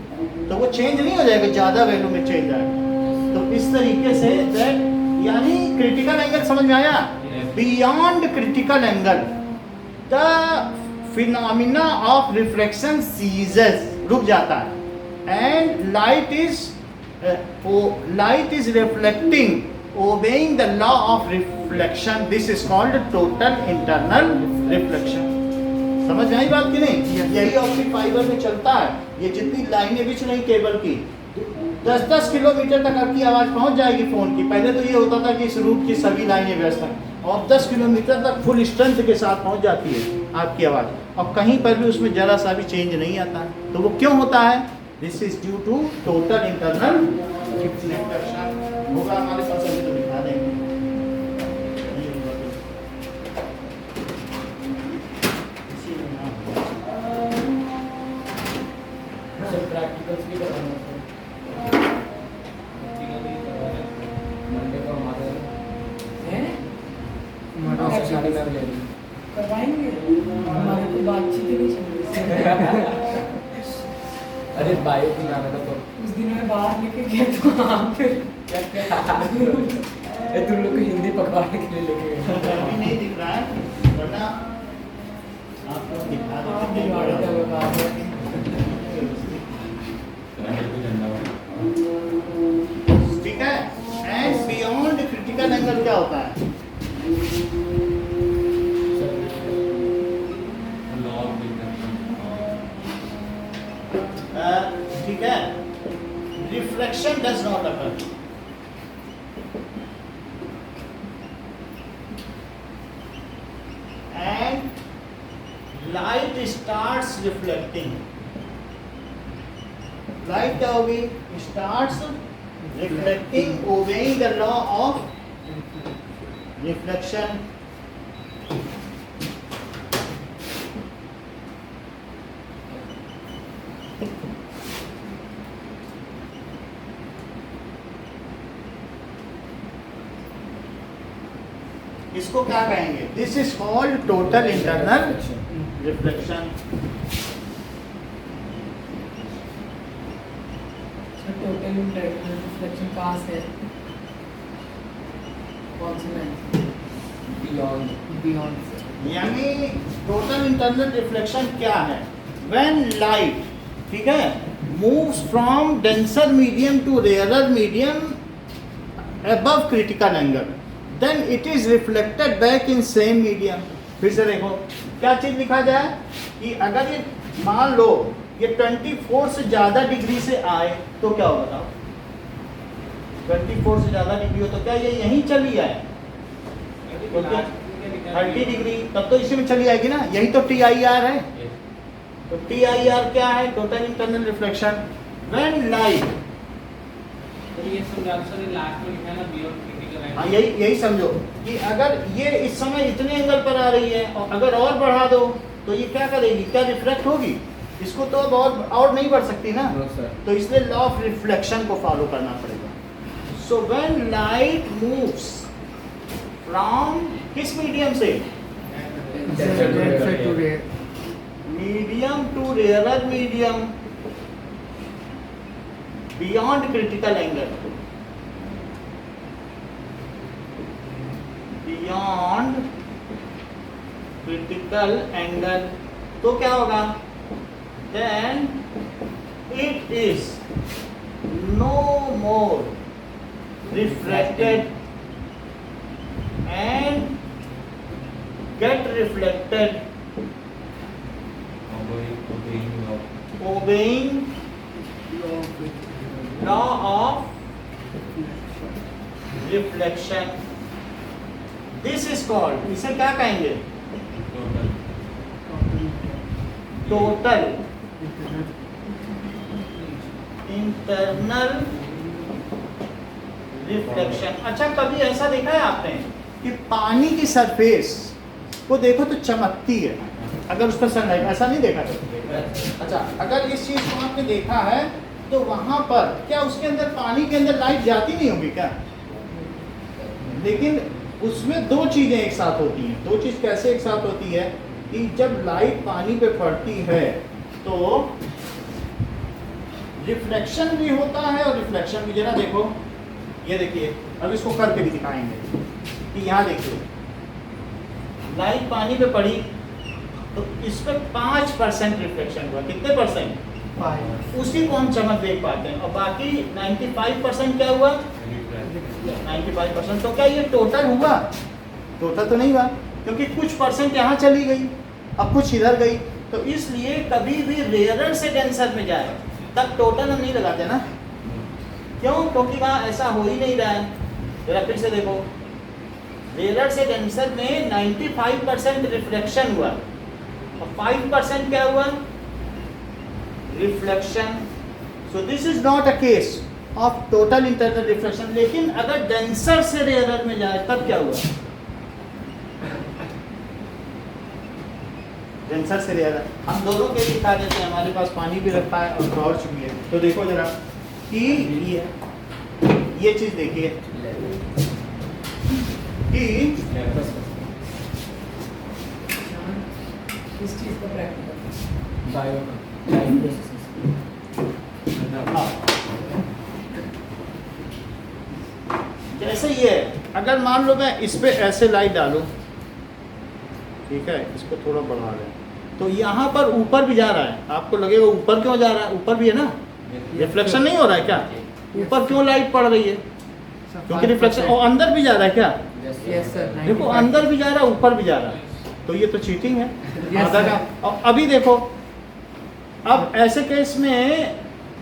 तो वो चेंज नहीं हो जाएगा, ज्यादा वैल्यू में चेंज आएगा। तो इस तरीके से दैट यानी क्रिटिकल एंगल समझ में आया। Beyond critical angle the phenomena of reflection ceases, रुक जाता है, and light is reflecting obeying the law of reflection, this is called total internal reflection. समझ में आई बात की नहीं? यही ऑप्टिक फाइबर में चलता है। ये जितनी लाइनें बिछ रही केबल की 10-10 किलोमीटर तक आपकी आवाज पहुंच जाएगी फोन की। पहले तो ये होता था कि इस रूट की सभी लाइनें व्यस्त हैं, और 10 किलोमीटर तक फुल स्ट्रेंथ के साथ पहुंच जाती है आपकी आवाज। और कहीं पर भी उसमें जरा सा भी चेंज नहीं आता है। तो वो क्यों होता है? This is due to total internal reflection. होगा हमारे पास, अभी तो दिखा देंगे। नहीं होगा तो इसी में ना सर प्रैक्टिकल्स भी करवाना सर, मंडे को हमारे हैं हमारा शादी में ले रही करवाएंगे, हमारे को बातचीत ही नहीं चल रही। अरे बायो की नाम था तो उस दिन मैं बाहर लेके गया तो वहाँ पे क्या ए तुम लोग को हिंदी पकवाने के लिए लेके गए अभी नहीं दिख रहा है, वरना आप लोग दिखा आप देते दिवाली का हैं। बता रहे ठीक है। एंड बियॉन्ड क्रिटिकल एंगल क्या होता है? ठीक है, reflection does not occur. And light starts reflecting. Light क्या होगी? Starts reflecting obeying the law of reflection. इसको क्या कहेंगे? This is called total internal reflection. Total reflection कहाँ से है? कौन सी लाइन? बियॉन्ड से। यानी टोटल इंटरनल रिफ्लेक्शन क्या है? व्हेन लाइट, ठीक है, moves from denser medium to rarer medium above critical angle, then it is reflected back in same medium. फिर से देखो क्या चीज लिखा जाए कि अगर ये मान लो ये 24 से ज्यादा डिग्री से आए तो क्या होगा? बताओ, 24 से ज्यादा डिग्री हो तो क्या ये यहीं चली आए? तो क्या 30 डिग्री, तब तो इसी में चली आएगी ना, यही तो TIR है। तो TIR क्या है? Total internal reflection. When light, तो ये समझा सर लास्ट में लिखा है ना बियॉन्ड क्रिटिकल एंगल। हाँ यही समझो कि अगर ये इस समय इतने एंगल पर आ रही है और अगर और बढ़ा दो तो ये क्या करेगी? क्या रिफ्लेक्ट होगी? इसको तो अब और नहीं बढ़ सकती ना, नो सर। तो इसलिए लॉ ऑफ रिफ्लेक्शन को फॉलो करना पड़ेगा। So when light moves from किस मीडियम से? Medium to rarer medium beyond critical angle, beyond critical angle, तो क्या होगा? Then it is no more reflected and get reflected obeying law of reflection. This is called, इसे क्या कहेंगे? Total internal reflection. अच्छा, कभी ऐसा देखा है आपने कि पानी की सरफेस को देखो तो चमकती है अगर उस पर सनलाइट, ऐसा नहीं देखा है? अच्छा, अगर इस चीज को आपने देखा है तो वहां पर क्या उसके अंदर, पानी के अंदर लाइट जाती नहीं होगी क्या? लेकिन उसमें दो चीजें एक साथ होती हैं। दो चीज कैसे एक साथ होती है कि जब लाइट पानी पे पड़ती है तो रिफ्लेक्शन भी होता है और रिफ्लेक्शन भी। जरा देखो, ये देखिए, अब इसको करके भी दिखाएंगे कि यहाँ देखिए लाइट पानी पे पड़ी तो इस पर 5% रिफ्लेक्शन हुआ। कितने परसेंट? 5। उसी को हम चमक देख पाते हैं और बाकी 95% क्या हुआ? 95%। तो क्या ये टोटल हुआ? टोटल तो नहीं हुआ, क्योंकि कुछ परसेंट यहाँ चली गई अब कुछ इधर गई। तो इसलिए कभी भी रेयरर से डेंसर में जाए तब टोटल हम नहीं लगाते ना। क्यों? क्योंकि वहाँ ऐसा हो ही नहीं रहा है। जरा फिर से देखो, रेयरर से डेंसर में 95% रिफ्लेक्शन हुआ और 5% क्या हुआ? Reflection. So this is not a case of total internal reflection. लेकिन अगर डेंसर से रेयरर में जाए तब क्या हुआ? डेंसर से रेयरर. हम दोनों के दिखा देते हैं. हमारे पास पानी भी रखा है और टॉर्च भी है. तो देखो जरा कि ये चीज देखिए कि इस चीज का प्रैक्टिकल बायो टाइम प्रोसेस. हाँ. जैसे ये अगर मान लो मैं इस पे ऐसे लाइट डालूं, ठीक है, इसको थोड़ा बढ़ा लें, तो यहाँ पर ऊपर भी जा रहा है. आपको लगेगा ऊपर क्यों जा रहा है? ऊपर भी है ना, रिफ्लेक्शन नहीं हो रहा है क्या? ऊपर क्यों लाइट पड़ रही है? क्योंकि रिफ्लेक्शन. और अंदर भी जा रहा है क्या? Yes sir. देखो अंदर भी जा रहा है, ऊपर भी जा रहा है. तो ये तो चीटिंग है. Yes, आधा sir. का. और अभी देखो, अब ऐसे केस में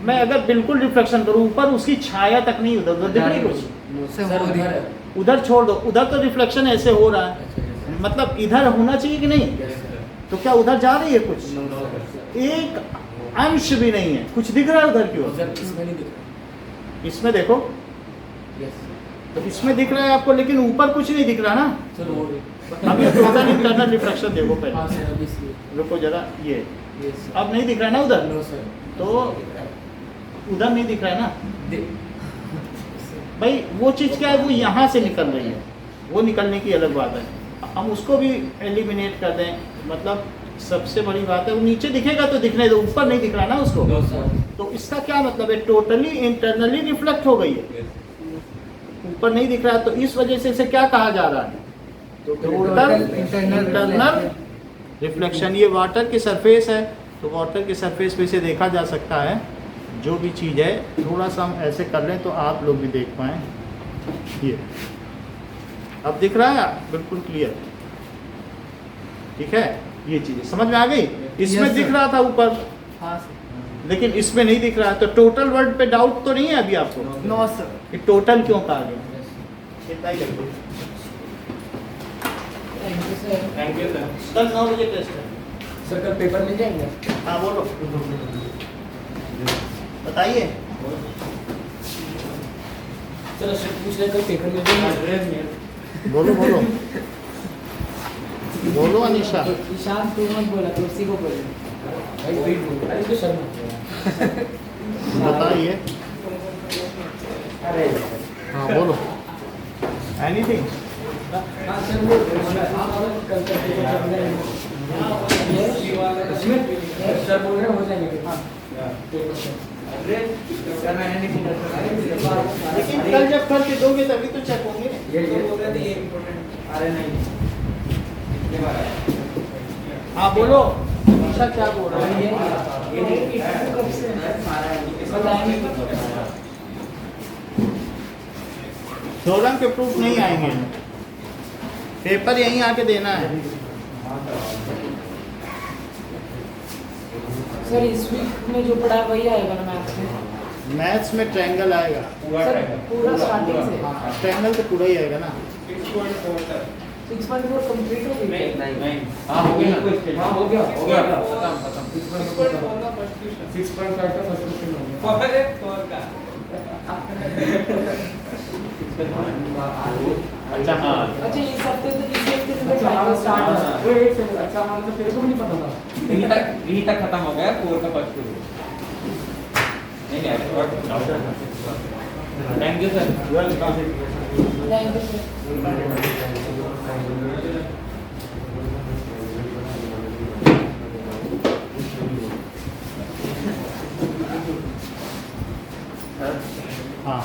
मैं अगर बिल्कुल रिफ्लेक्शन करूँ, ऊपर उसकी छाया तक नहीं, उधर उधर दिख रही कुछ? सर हो रही है. उधर छोड़ दो, उधर तो रिफ्लेक्शन ऐसे हो रहा है, मतलब इधर होना चाहिए कि नहीं? तो क्या उधर जा रही है कुछ? एक अंश भी नहीं है. कुछ दिख रहा है उधर क्यों? इसमें नहीं दिख रहा. इसमें देखो, यस तो इसमें दिख रहा है आपको, लेकिन ऊपर कुछ नहीं दिख रहा ना. सर वो अब ये टोटल इंटरनल रिफ्लेक्शन देखो हाँ पहले. सर अभी इसलिए. रुको जरा, ये यस अब नहीं दिख रहा है ना उधर. No sir. तो उधर नहीं दिख रहा है ना भाई. वो चीज़ क्या है, वो यहाँ से निकल रही है, वो निकलने की अलग बात है. हम उसको भी एलिमिनेट कर दें, मतलब सबसे बड़ी बात है वो नीचे दिखेगा तो दिखने दो, ऊपर नहीं दिख रहा ना उसको. No sir. तो इसका क्या मतलब है? टोटली इंटरनली रिफ्लेक्ट हो गई है, ऊपर नहीं दिख रहा. तो इस वजह से इसे क्या कहा जा रहा है? Total internal reflection. ये वाटर की सरफेस है, तो वाटर की सरफेस पे से देखा जा सकता है जो भी चीज़ है. थोड़ा सा हम ऐसे कर लें तो आप लोग भी देख पाएँ. ये अब दिख रहा है बिल्कुल क्लियर, ठीक है. ये चीज़ें समझ में आ गई. इसमें Yes, दिख sir. रहा था ऊपर, हाँ सर. लेकिन इसमें नहीं दिख रहा है. तो टोटल वर्ड पे डाउट तो नहीं है अभी आपको नो सर. कि टोटल क्यों कहा गया? इतना ही लगता है. Thank you sir. Thank you sir. कल 9 बजे टेस्ट है. सर कल पेपर मिल जाएंगे. हाँ बोलो, बताइए. चलो सर पूछ रहे कल पेपर मिल जाएंगे. Address mail. बोलो बोलो बोलो अनिशा. ईशान तू मत बोला, तुलसी को बोले. भाई वेट बोलो. अरे तो शर्मा. बताइए. अरे हाँ बोलो. एनीथिंग. हाँ सर वो आप कल तक पेपर मिल जाएंगे. सर बोल रहे हो जाएंगे. हाँ लेकिन कल जब करके दोगे तभी तो चेक होंगे. ये इम्पोर्टेंट. अरे नहीं हाँ बोलो. अनिशा क्या बोल रहा है? कब से बताएंगे. थ्योरम के प्रूफ नहीं आएंगे, पेपर यहीं आके देना है. सर इस वीक में जो पढ़ा है वही आएगा ना मैथ्स में. मैथ्स में ट्रायंगल आएगा. सर पूरा स्टार्टिंग से. ट्रायंगल तो पूरा ही आएगा ना. 6.4 कंप्लीट हो गई. नहीं. हाँ हो गया. हाँ हो गया. खत्म खत्म. 6.5 का फर्स्ट क्वेश्चन हो गया. अच्छा हाँ. अच्छा इस हफ्ते तो इस हफ्ते से ट्रायल स्टार्ट हो. अच्छा हमारा तो तेरे को भी नहीं पता था. यहीं तक खत्म हो गया 4 का फर्स्ट शुरू. नहीं thank you sir. Welcome. Thank you sir. हाँ.